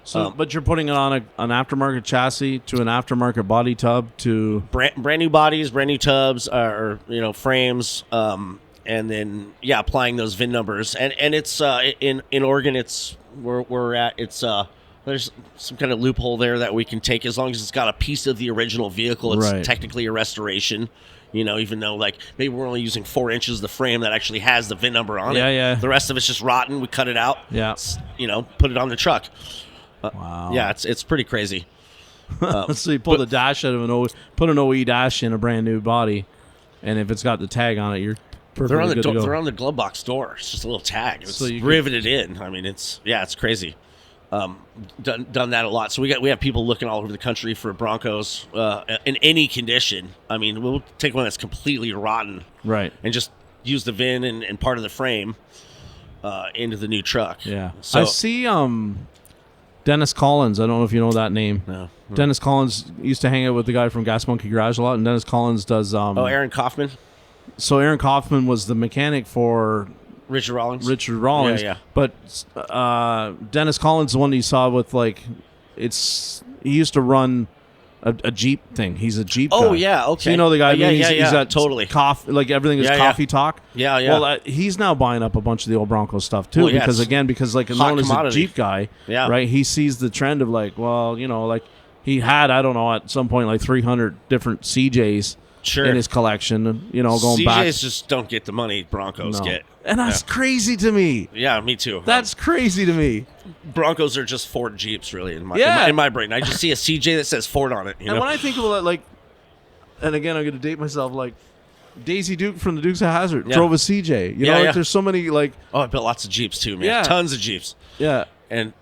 So, but you're putting it on an aftermarket chassis to an aftermarket body tub to brand new bodies, brand new tubs, or frames, and then applying those VIN numbers. And it's in Oregon, it's where we're at. It's there's some kind of loophole there that we can take as long as it's got a piece of the original vehicle. It's technically a restoration. Even though maybe we're only using 4 inches of the frame that actually has the VIN number on it. Yeah. The rest of it's just rotten. We cut it out. Yeah. Put it on the truck. Wow. Yeah, it's pretty crazy. So you pull the dash out of put an OE dash in a brand new body, and if it's got the tag on it, you're perfectly good to go. They're on the glove box door. It's just a little tag. It's riveted in. I mean, it's crazy. Done that a lot. So we have people looking all over the country for Broncos in any condition. I mean, we'll take one that's completely rotten, right, and just use the VIN and part of the frame into the new truck. Yeah. So I see. Dennis Collins. I don't know if you know that name. No. Dennis Collins used to hang out with the guy from Gas Monkey Garage a lot, and Dennis Collins does. Aaron Kaufman. So Aaron Kaufman was the mechanic for Richard Rawlings. Yeah. But Dennis Collins is the one that you saw with he used to run a Jeep thing. He's a Jeep guy. Oh, yeah, okay. So you know the guy? He's got totally. Coffee, everything is coffee talk. Yeah, yeah. Well, he's now buying up a bunch of the old Broncos stuff, too, because known as a Jeep guy, right? He sees the trend of he had, I don't know, at some point 300 different CJs in his collection, going back. CJs just don't get the money Broncos get. And that's crazy to me. Yeah, me too. That's crazy to me. Broncos are just Ford Jeeps, really, in my brain. I just see a CJ that says Ford on it. And when I think about it, and again, I'm going to date myself, Daisy Duke from the Dukes of Hazzard drove a CJ. There's so many, I built lots of Jeeps, too, man. Yeah. Tons of Jeeps. Yeah. And,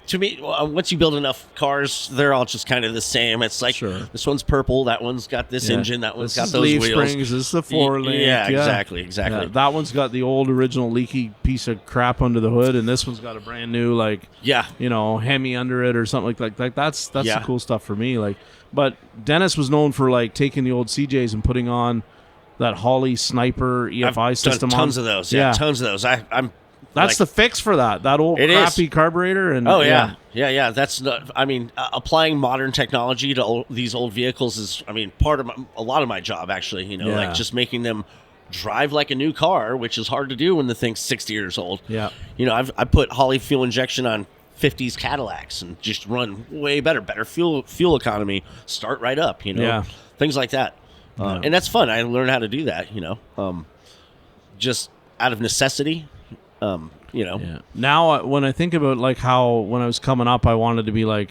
to me, once you build enough cars, they're all just kind of the same. It's this one's purple, that one's got this engine, that one's got those leaf wheels. Springs, this is the 4-link. Yeah, exactly. Yeah, that one's got the old original leaky piece of crap under the hood, and this one's got a brand new Hemi under it or something like that. That's the cool stuff for me. But Dennis was known for taking the old CJs and putting on that Holley Sniper EFI system. Tons of those. Yeah, tons of those. I'm. That's the fix for that old crappy carburetor. And yeah. That's not. Applying modern technology to these old vehicles is, part of a lot of my job actually. Just making them drive like a new car, which is hard to do when the thing's 60 years old. Yeah. I put Holley fuel injection on 50s Cadillacs and just run way better fuel economy, start right up. Things like that, and that's fun. I learned how to do that. Just out of necessity. Now, when I think about how when I was coming up, I wanted to be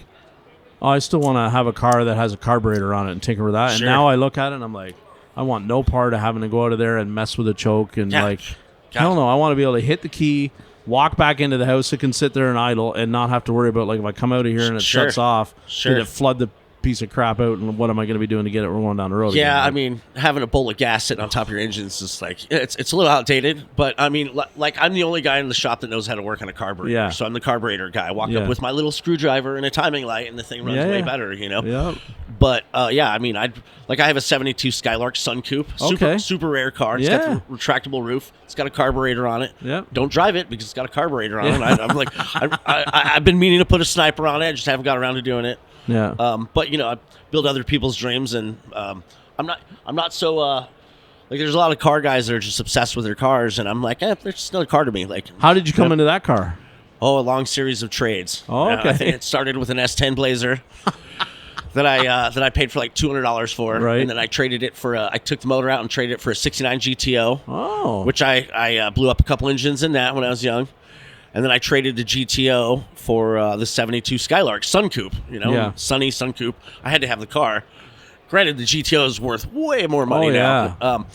I still want to have a car that has a carburetor on it and tinker with that. Sure. And now I look at it and I'm I want no part of having to go out of there and mess with a choke and hell no. I want to be able to hit the key, walk back into the house. It can sit there and idle and not have to worry about if I come out of here and it shuts off, did it flood the piece of crap out, and what am I going to be doing to get it rolling down the road again? Having a bowl of gas sitting on top of your engine is just it's a little outdated, but I'm the only guy in the shop that knows how to work on a carburetor, so I'm the carburetor guy. I walk up with my little screwdriver and a timing light, and the thing runs way better, But I have a 72 Skylark Sun Coupe, super rare car. It's got the retractable roof. It's got a carburetor on it. Yeah. Don't drive it because it's got a carburetor on it. I've been meaning to put a sniper on it. I just haven't got around to doing it. Yeah. But I build other people's dreams, and I'm not so there's a lot of car guys that are just obsessed with their cars, and I'm they're just another car to me. How did you come into that car? Oh, a long series of trades. Oh, okay. I think it started with an S10 Blazer that I paid for $200 for, right. And then I traded it for I took the motor out and traded it for a '69 GTO, which I blew up a couple engines in that when I was young. And then I traded the GTO for the 72 Skylark Sun Coupe, Sunny Sun Coupe. I had to have the car. Granted, the GTO is worth way more money now. But,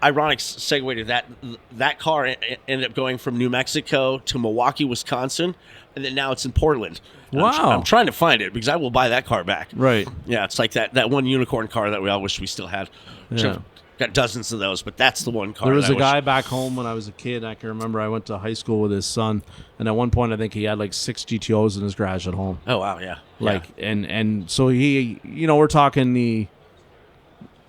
ironic segue to that car ended up going from New Mexico to Milwaukee, Wisconsin, and then now it's in Portland. Wow. I'm trying to find it because I will buy that car back. Right. Yeah, it's like that one unicorn car that we all wish we still had. Yeah. Got dozens of those, but that's the one car. There was a guy back home when I was a kid. I can remember I went to high school with his son, and at one point I think he had 6 GTOs in his garage at home. Oh wow, yeah. And so he, we're talking the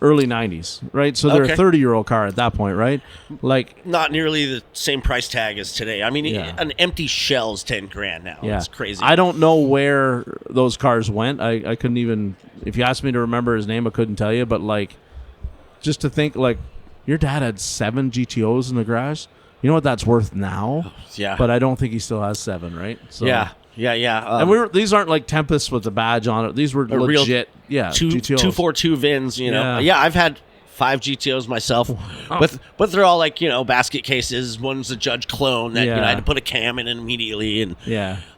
early 90s, right? So they're a 30-year-old car at that point, right? Like, not nearly the same price tag as today. I mean, an empty shell is $10,000 now. Yeah. It's crazy. I don't know where those cars went. I couldn't even, if you asked me to remember his name, I couldn't tell you. But like, just to think, like, your dad had 7 GTOs in the garage. You know what that's worth now? Yeah. But I don't think he still has 7, right? So, yeah. And these aren't like Tempests with the badge on it. These were legit, GTOs. 242 VINs, you know. Yeah, I've had 5 GTOs myself, but they're all like, you know, basket cases. One's a Judge clone that you know, I had to put a cam in immediately, and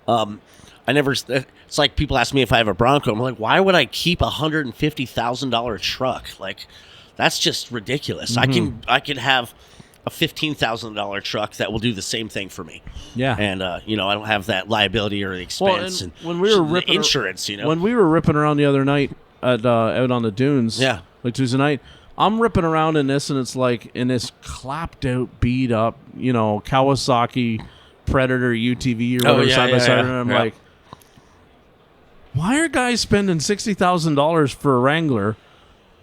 I never. It's like people ask me if I have a Bronco. I'm like, why would I keep $150,000 truck? Like, that's just ridiculous. I can have a $15,000 truck that will do the same thing for me. Yeah, and you know, I don't have that liability or the expense and when we were ripping insurance. You know, when we were ripping around the other night at out on the dunes, like Tuesday night, I'm ripping around in this, and it's like in this clapped out, beat up, you know, Kawasaki Predator UTV or whatever side by side, and I'm like, why are guys spending $60,000 for a Wrangler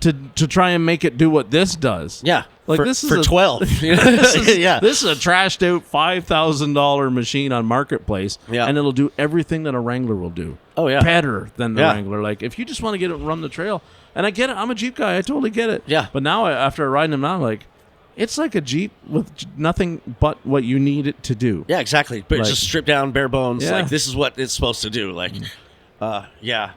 to try and make it do what this does? Yeah. Like this is for 12. This is a trashed out $5,000 machine on Marketplace, and it'll do everything that a Wrangler will do. Oh yeah, better than the Wrangler. Like, if you just want to get it and run the trail, and I get it, I'm a Jeep guy, I totally get it. Yeah, but now after riding them now, like, it's like a Jeep with nothing but what you need it to do. Yeah, exactly. But like, just stripped down, bare bones. Like, this is what it's supposed to do. Like, we did a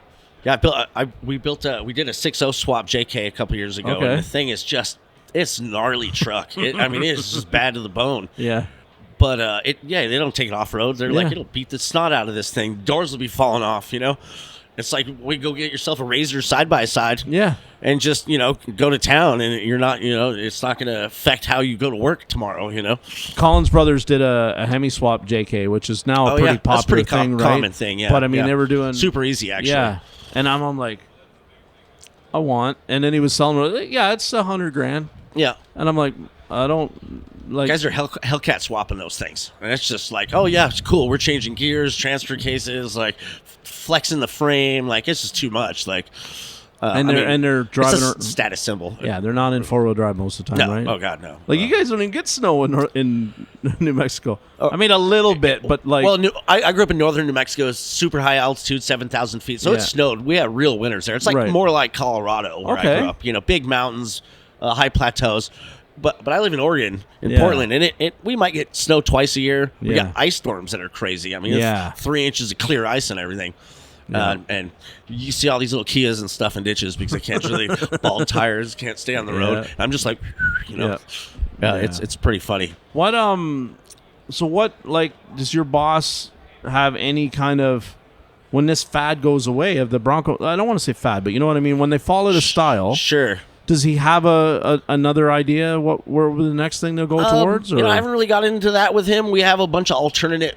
6.0 swap JK a couple years ago, and the thing is just. It's gnarly truck. I mean, it's just bad to the bone. Yeah. But they don't take it off road. They're like, it'll beat the snot out of this thing. Doors will be falling off, you know. It's like, we go get yourself a Razor side by side. Yeah. And just, you know, go to town, and you're not, you know, it's not going to affect how you go to work tomorrow, you know. Collins Brothers did a Hemi swap JK, which is now a pretty popular thing, right? Common thing, yeah. But I mean, they were doing super easy, actually. Yeah. And I'm like, I want, and then he was selling, it's $100,000. Yeah. And I'm like, I don't like. Guys are Hellcat swapping those things. And it's just like, oh, yeah, it's cool. We're changing gears, transfer cases, like flexing the frame. Like, it's just too much. Like, and they're driving it's a status symbol. Yeah, they're not in 4-wheel drive most of the time, right? Oh, God, no. Like, you guys don't even get snow in New Mexico. I mean, a little bit, but like. Well, I grew up in northern New Mexico. It's super high altitude, 7,000 feet. So it snowed. We had real winters there. It's like more like Colorado where I grew up. You know, big mountains. High plateaus, but I live in Oregon, in Portland, and we might get snow twice a year. We got ice storms that are crazy. I mean, it's 3 inches of clear ice and everything. And you see all these little Kias and stuff in ditches because they can't really bald tires, can't stay on the road. I'm just like, you know, it's pretty funny. What so what, like, does your boss have any kind of, when this fad goes away of the Bronco? I don't want to say fad, but you know what I mean. When they fall out of style, sure. Does he have another idea where the next thing they'll go towards? Or? You know, I haven't really got into that with him. We have a bunch of alternate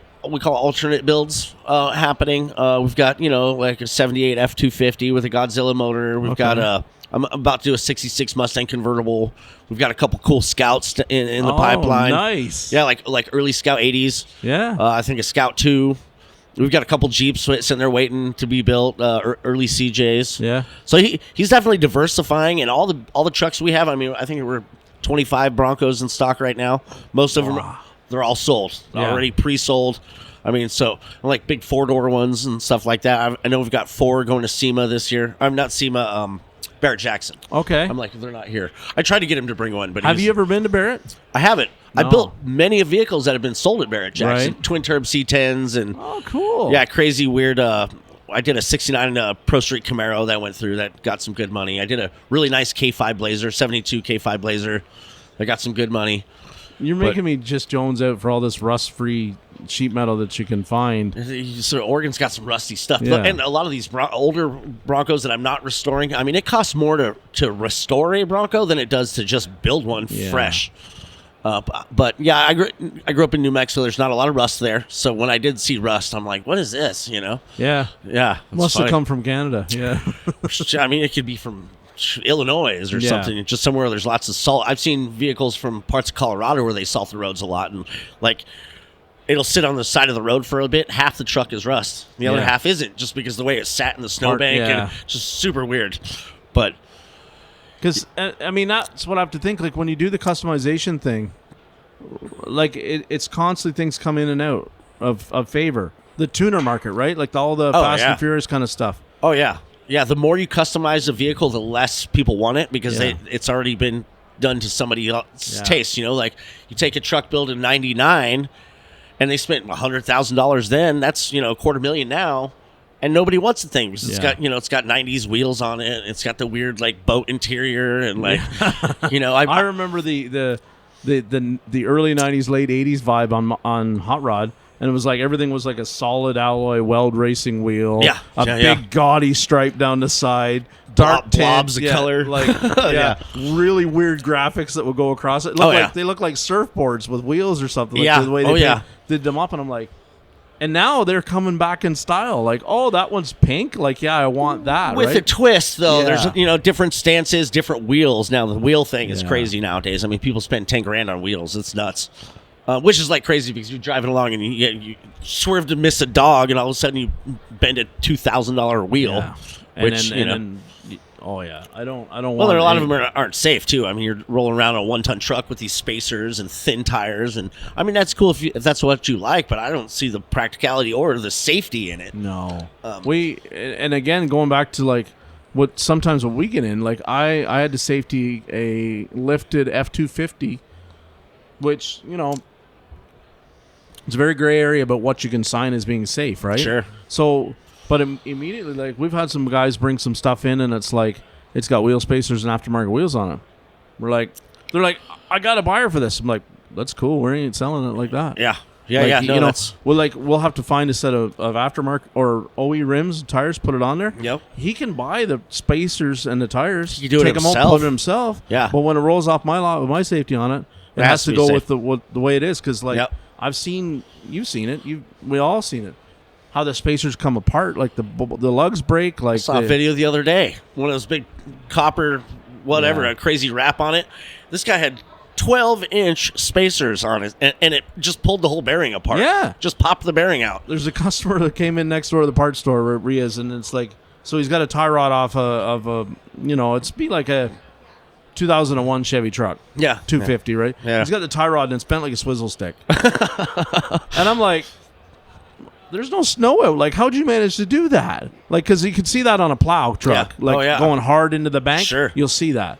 builds happening. We've got, you know, like a 78 F250 with a Godzilla motor. We've got I'm about to do a 66 Mustang convertible. We've got a couple cool Scouts in the pipeline. Nice. Yeah, like early Scout 80s. Yeah. I think a Scout 2. We've got a couple Jeeps sitting there waiting to be built, early CJs. Yeah. So he's definitely diversifying, and all the trucks we have. I mean, I think we're 25 Broncos in stock right now. Most of them, they're all sold, already pre-sold. I mean, so like big 4-door ones and stuff like that. I know we've got 4 going to SEMA this year. I'm not SEMA. Barrett Jackson. Okay. I'm like, they're not here. I tried to get him to bring one, but have you ever been to Barrett? I haven't. No. I built many vehicles that have been sold at Barrett Jackson. Right. Twin turb C10s and cool. Yeah, crazy weird. I did a 69 Pro Street Camaro that went through that got some good money. I did a really nice K5 Blazer, 72 K5 Blazer that got some good money. You're making me just Jones out for all this rust-free sheet metal that you can find. So Oregon's got some rusty stuff. Yeah. And a lot of these older Broncos that I'm not restoring, I mean, it costs more to restore a Bronco than it does to just build one fresh. But yeah, I grew up in New Mexico. There's not a lot of rust there. So when I did see rust, I'm like, what is this? You know? Yeah. Yeah. Must have come from Canada. Yeah. I mean, it could be from Illinois or something, just somewhere where there's lots of salt. I've seen vehicles from parts of Colorado where they salt the roads a lot, and like it'll sit on the side of the road for a bit. Half the truck is rust, the other half isn't, just because the way it sat in the snowbank and just super weird. But Because I mean, that's what I have to think. Like when you do the customization thing, like it's constantly things come in and out of favor. The tuner market, right? Like all the Fast and Furious kind of stuff. Oh yeah, yeah. The more you customize a vehicle, the less people want it because it's already been done to somebody else's taste. You know, like you take a truck built in '99, and they spent $100,000 then. That's $250,000 now. And nobody wants the thing because it's got it's got 90s wheels on it. It's got the weird like boat interior and like I remember the early 90s, late 80s vibe on Hot Rod, and it was like everything was like a solid alloy weld racing wheel, big gaudy stripe down the side, dark blobs of color, like really weird graphics that would go across it. They look like surfboards with wheels or something. Like the way they did them up, and I'm like. And now they're coming back in style. Like, oh, that one's pink. Like, yeah, I want that. With a twist, though. Yeah. There's different stances, different wheels. Now the wheel thing is crazy nowadays. I mean, people spend $10,000 on wheels. It's nuts. Which is like crazy because you're driving along and you swerve to miss a dog, and all of a sudden you bend a $2,000 wheel. Yeah. Oh yeah, I don't. Well, there are a lot of them aren't safe too. I mean, you're rolling around a 1-ton truck with these spacers and thin tires, and I mean that's cool if that's what you like. But I don't see the practicality or the safety in it. No, and again going back to like what we get in. Like I had to safety a lifted F-250, which it's a very gray area about what you can sign as being safe, right? Sure. So. But immediately, like we've had some guys bring some stuff in, and it's like it's got wheel spacers and aftermarket wheels on it. They're like, I got a buyer for this. I'm like, that's cool. We ain't selling it like that. Yeah. No, we'll have to find a set of aftermarket or OE rims, tires, put it on there. Yep. He can buy the spacers and the tires. You do it take himself. Them home, put it himself. Yeah. But when it rolls off my lot with my safety on it, it has to go with the way it is because I've seen you've seen it. We all seen it. How the spacers come apart, like the lugs break. Like I saw a video the other day. One of those big copper, a crazy wrap on it. This guy had 12-inch spacers on it, and it just pulled the whole bearing apart. Yeah, just popped the bearing out. There's a customer that came in next door to the parts store where Ria's, and it's like, so he's got a tie rod off of a it's be like a 2001 Chevy truck. Yeah, 250, right? Yeah, he's got the tie rod and it's bent like a swizzle stick. And I'm like. There's no snow out. Like, how'd you manage to do that? Like, because you could see that on a plow truck. Yeah. Going hard into the bank. Sure. You'll see that.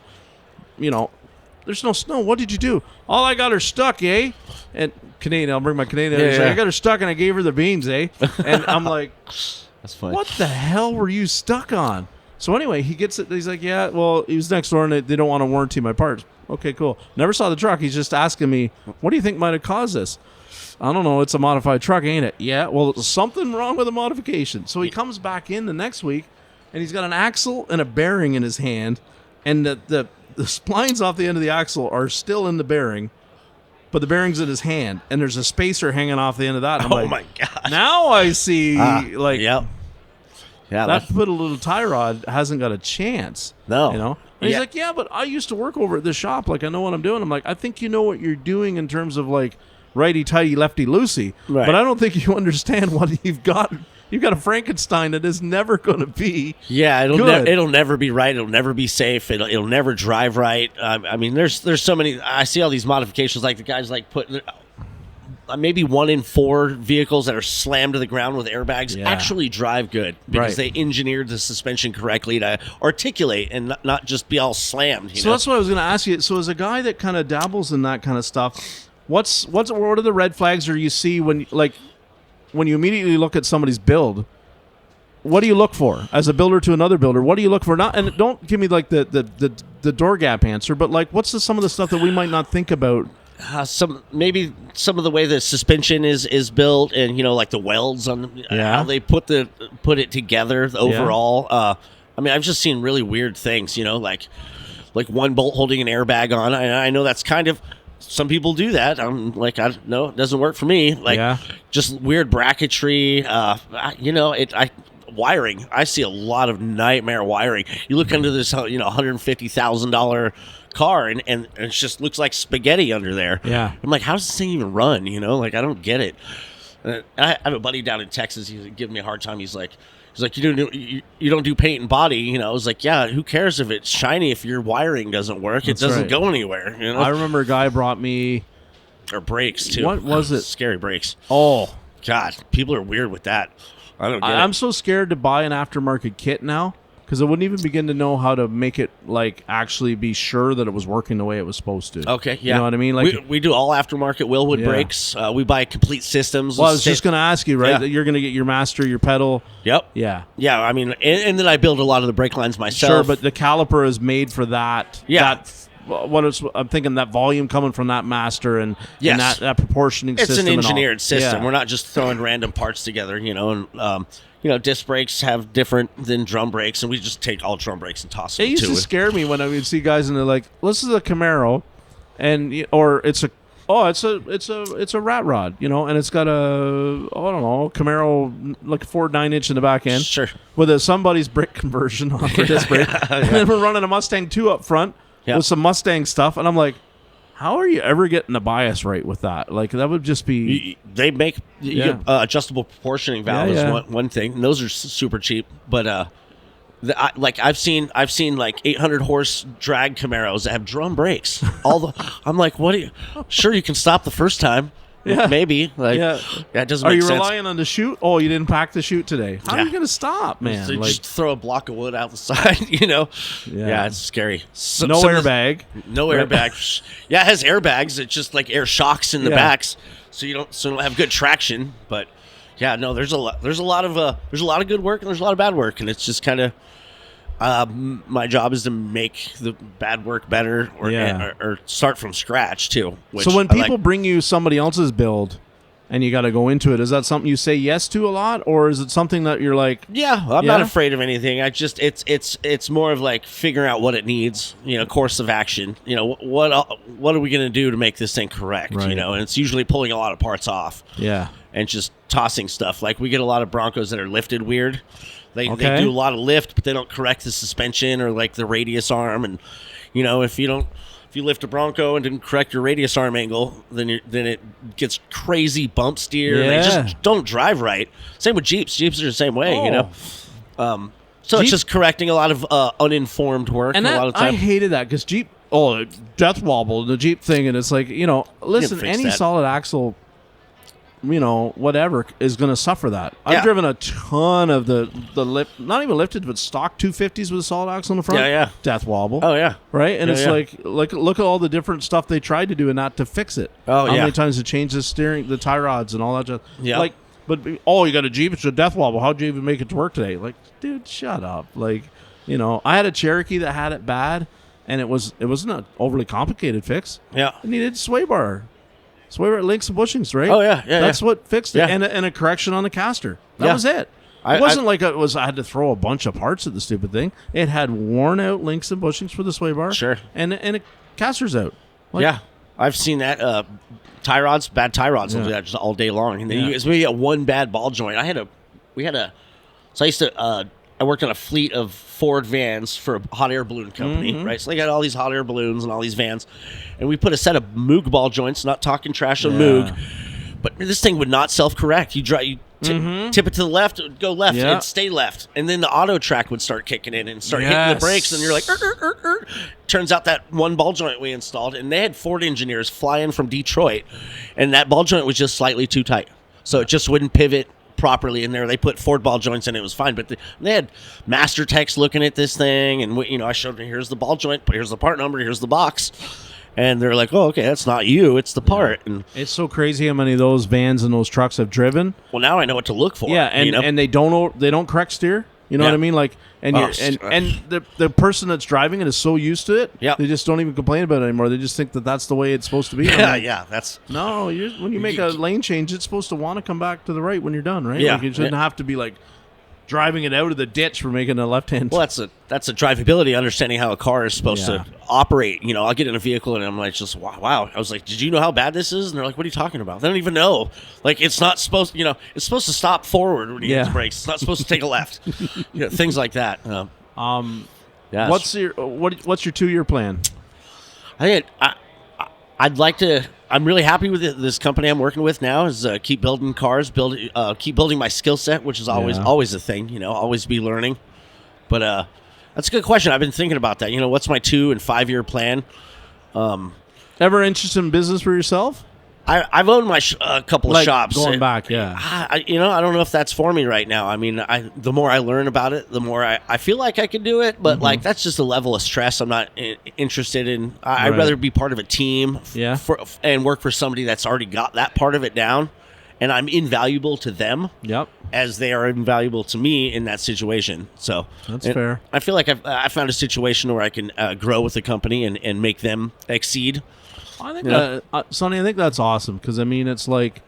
There's no snow. What did you do? All I got her stuck, eh? And Canadian, I'll bring my Canadian. Like, I got her stuck and I gave her the beans, eh? And I'm like, that's funny. What the hell were you stuck on? So anyway, he gets it. He's like, yeah, well, he was next door and they don't want to warranty my parts. Okay, cool. Never saw the truck. He's just asking me, what do you think might have caused this? I don't know. It's a modified truck, ain't it? Yeah. Well, there's something wrong with the modification. So he comes back in the next week, and he's got an axle and a bearing in his hand, and the splines off the end of the axle are still in the bearing, but the bearing's in his hand, and there's a spacer hanging off the end of that. And my God. Now I see, yeah, that put a little tie rod hasn't got a chance. No. And he's like, yeah, but I used to work over at this shop. Like, I know what I'm doing. I'm like, I think you know what you're doing in terms of, like, righty-tighty, lefty-loosey. Right. But I don't think you understand what you've got. You've got a Frankenstein that is never going to be it'll never be right. It'll never be safe. It'll never drive right. I mean, there's so many. I see all these modifications, like the guys like putting maybe 1 in 4 vehicles that are slammed to the ground with airbags actually drive good because they engineered the suspension correctly to articulate and not just be all slammed. So that's what I was going to ask you. So as a guy that kind of dabbles in that kind of stuff, what are the red flags or you see when you immediately look at somebody's build? What do you look for as a builder to another builder? What do you look for? Not, and don't give me like the door gap answer, but like what's some of the stuff that we might not think about? Some of the way the suspension is built, and like the welds on how they put it together overall. I mean, I've just seen really weird things. Like one bolt holding an airbag on. I know that's kind of. Some people do that. I'm like, no, it doesn't work for me. Like, just weird bracketry. Wiring. I see a lot of nightmare wiring. You look into this, $150,000 car, and it just looks like spaghetti under there. Yeah. I'm like, how does this thing even run? Like, I don't get it. I have a buddy down in Texas. He's giving me a hard time. He's like, He's like, you don't do paint and body, you know. I was like, yeah, who cares if it's shiny if your wiring doesn't work? It doesn't go anywhere, you know. I remember a guy brought me brakes too. What was it? Scary brakes. Oh God, people are weird with that. I don't get it. I'm so scared to buy an aftermarket kit now. Because I wouldn't even begin to know how to make it, like, actually be sure that it was working the way it was supposed to. Okay, yeah. You know what I mean? Like we do all aftermarket Willwood brakes. We buy complete systems. Well, I was just going to ask you, right? Yeah. That you're going to get your master, your pedal. Yep. Yeah. Yeah, I mean, and then I build a lot of the brake lines myself. Sure, but the caliper is made for that. Yeah. I'm thinking that volume coming from that master and that proportioning it's system. It's an engineered system. Yeah. We're not just throwing random parts together, you know, and disc brakes have different than drum brakes, and we just take all drum brakes and toss them. It used to scare me when I would see guys and they're like, "This is a Camaro," or it's a rat rod, you know, and it's got Camaro like a Ford 9-inch in the back end, sure, with somebody's brake conversion on for disc brake, and then we're running a Mustang 2 up front with some Mustang stuff, and I'm like, how are you ever getting the bias right with that? Like, that would just be... They make adjustable proportioning valve is one thing, and those are super cheap. But I've seen like 800 horse drag Camaros that have drum brakes. I'm like, what? Sure, you can stop the first time. Yeah. Maybe. Like, it doesn't make sense. Are you relying on the chute? Oh, you didn't pack the chute today. How are you going to stop, man? So just throw a block of wood out the side, you know? Yeah, it's scary. No airbag. No airbag. Yeah, it has airbags. It's just like air shocks in the backs, so you don't have good traction. But yeah, no, there's a lot of good work and there's a lot of bad work, and it's just kind of my job is to make the bad work better or start from scratch too. So when people bring you somebody else's build and you got to go into it, is that something you say yes to a lot, or is it something that you're like, I'm not afraid of anything. I just it's more of like figuring out what it needs, you know, course of action. You know, what are we going to do to make this thing correct, you know? And it's usually pulling a lot of parts off. Yeah. And just tossing stuff. Like we get a lot of Broncos that are lifted weird. They do a lot of lift, but they don't correct the suspension or like the radius arm. And you know, if you lift a Bronco and didn't correct your radius arm angle, then it gets crazy bump steer. Yeah. They just don't drive right. Same with Jeeps. Jeeps are the same way, you know. So it's just correcting a lot of uninformed work. And a lot of time. I hated that because Jeep, death wobble, the Jeep thing, and it's like, you know, listen, any solid axle, you know, whatever is going to suffer that. I've driven a ton of the lift, not even lifted, but stock 250s with a solid axle in the front. Yeah. Death wobble. Oh yeah. Right, and it's like look at all the different stuff they tried to do and not to fix it. Oh How many times to change the steering, the tie rods, and all that stuff. Yeah. Like, but you got a Jeep, it's a death wobble. How'd you even make it to work today? Like, dude, shut up. Like, you know, I had a Cherokee that had it bad, and it wasn't an overly complicated fix. Yeah. It needed sway bar links and bushings, right? Oh yeah. That's what fixed it, Yeah. and a correction on the caster. That was it. It wasn't like I had to throw a bunch of parts at the stupid thing. It had worn out links and bushings for the sway bar. Sure. And a caster's out. Like, yeah. I've seen that. Bad tie rods will do that just all day long. And then you get one bad ball joint. So I used to, I worked on a fleet of Ford vans for a hot air balloon company, right? So they got all these hot air balloons and all these vans. And we put a set of Moog ball joints, not talking trash on Moog. But this thing would not self-correct. You tip it to the left, it would go left, and stay left. And then the auto track would start kicking in and start hitting the brakes. And you're like, Turns out that one ball joint we installed, and they had Ford engineers fly in from Detroit, and that ball joint was just slightly too tight. So it just wouldn't pivot properly in there. They put Ford ball joints in, it was fine. But they had master techs looking at this thing, and I showed them, here's the ball joint, but here's the part number, here's the box. And they're like, oh, okay, that's not you, it's the part. And it's so crazy how many of those vans and those trucks have driven. Well, now I know what to look for. Yeah, and they don't correct steer. You know what I mean? Like, and the person that's driving it is so used to it, they just don't even complain about it anymore. They just think that that's the way it's supposed to be. That's no. When you make a lane change, it's supposed to want to come back to the right when you're done, right? Yeah, like you shouldn't have to be like driving it out of the ditch for making a left hand. Well, that's a drivability, understanding how a car is supposed to operate. You know, I'll get in a vehicle and I'm like, just wow. I was like, did you know how bad this is? And they're like, what are you talking about? They don't even know. Like, it's not supposed, it's supposed to stop forward when you hit the brakes. It's not supposed to take a left. Things like that. What's your 2-year plan? I'd like to I'm really happy with it. This company I'm working with now is keep building cars, keep building my skill set, which is always a thing. You know, always be learning. But that's a good question. I've been thinking about that. You know, what's my 2 and 5 year plan? Ever interested in business for yourself? I've owned my couple of shops. Going back, yeah. I don't know if that's for me right now. I mean, the more I learn about it, the more I feel like I can do it. But like, that's just a level of stress I'm not interested in. I'd rather be part of a team, and work for somebody that's already got that part of it down, and I'm invaluable to them. Yep. As they are invaluable to me in that situation. So that's fair. I feel like I found a situation where I can grow with the company and make them exceed. I think, Sonny, I think that's awesome because, I mean, it's like,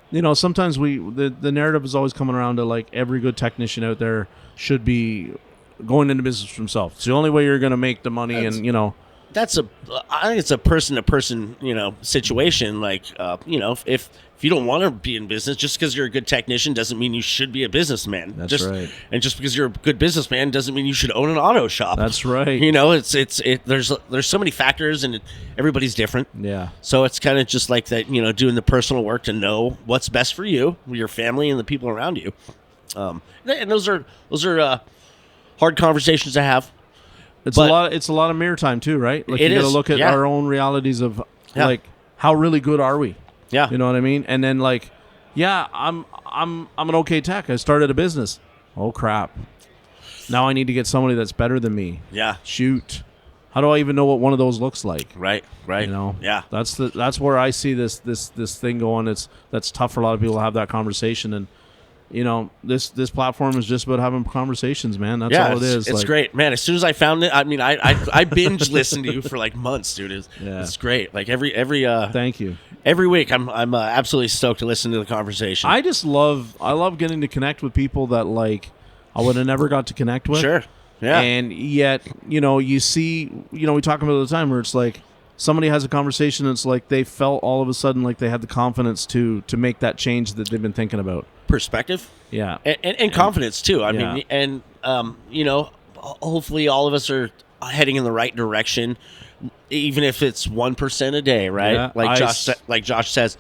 you know, sometimes the narrative is always coming around to like every good technician out there should be going into business for himself. It's the only way you're going to make the money, and, you know. I think it's a person-to-person, you know, situation. Like, you know, if you don't want to be in business, just because you're a good technician doesn't mean you should be a businessman. That's right. And just because you're a good businessman doesn't mean you should own an auto shop. That's right. You know, there's so many factors, and everybody's different. Yeah. So it's kind of just like that, you know, doing the personal work to know what's best for you, your family, and the people around you. And those are hard conversations to have. It's a lot of mirror time too, right? Like, you got to look at our own realities of like, how really good are we? Yeah. You know what I mean? And then like, I'm an okay tech. I started a business. Oh crap. Now I need to get somebody that's better than me. Yeah. Shoot. How do I even know what one of those looks like? Right. You know? Yeah. That's where I see this thing going. That's tough for a lot of people to have that conversation. And, you know, this platform is just about having conversations, man. That's all it is. It's great, man. As soon as I found it, I mean, I binge listened to you for like months, dude. It's great. Like every thank you. Every week, I'm absolutely stoked to listen to the conversation. I love getting to connect with people that like I would have never got to connect with. Sure. Yeah. And yet, you know, you see, you know, we talk about it all the time where it's like somebody has a conversation and it's like they felt all of a sudden like they had the confidence to make that change that they've been thinking about. Perspective. Yeah. And confidence too. I mean, and you know, hopefully all of us are heading in the right direction, even if it's 1% a day, right? Yeah. Like Josh says.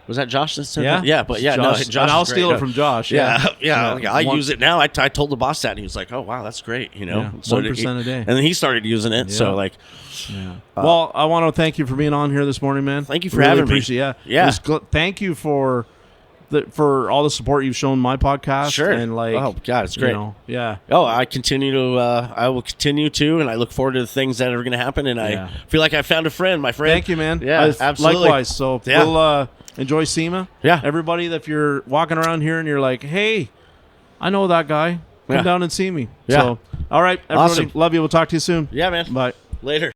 Was that Josh that said that? Yeah, but yeah, Josh, Josh and I'll steal it from Josh. Yeah. I use it now. I told the boss that, and he was like, "Oh wow, that's great." You know, 1% a day, and then he started using it. Yeah. So like, well, I want to thank you for being on here this morning, man. Thank you for having me. Yeah. Thank you for all the support you've shown my podcast. Sure. And like, oh god, it's great. You know, yeah. Oh, I will continue to, and I look forward to the things that are going to happen, and I feel like I found a friend, my friend. Thank you, man. Yeah, absolutely. Likewise. So we'll enjoy SEMA. Yeah. Everybody, if you're walking around here and you're like, hey, I know that guy, come down and see me. Yeah. So, all right, everybody, Awesome. love you. We'll talk to you soon. Yeah, man. Bye. Later.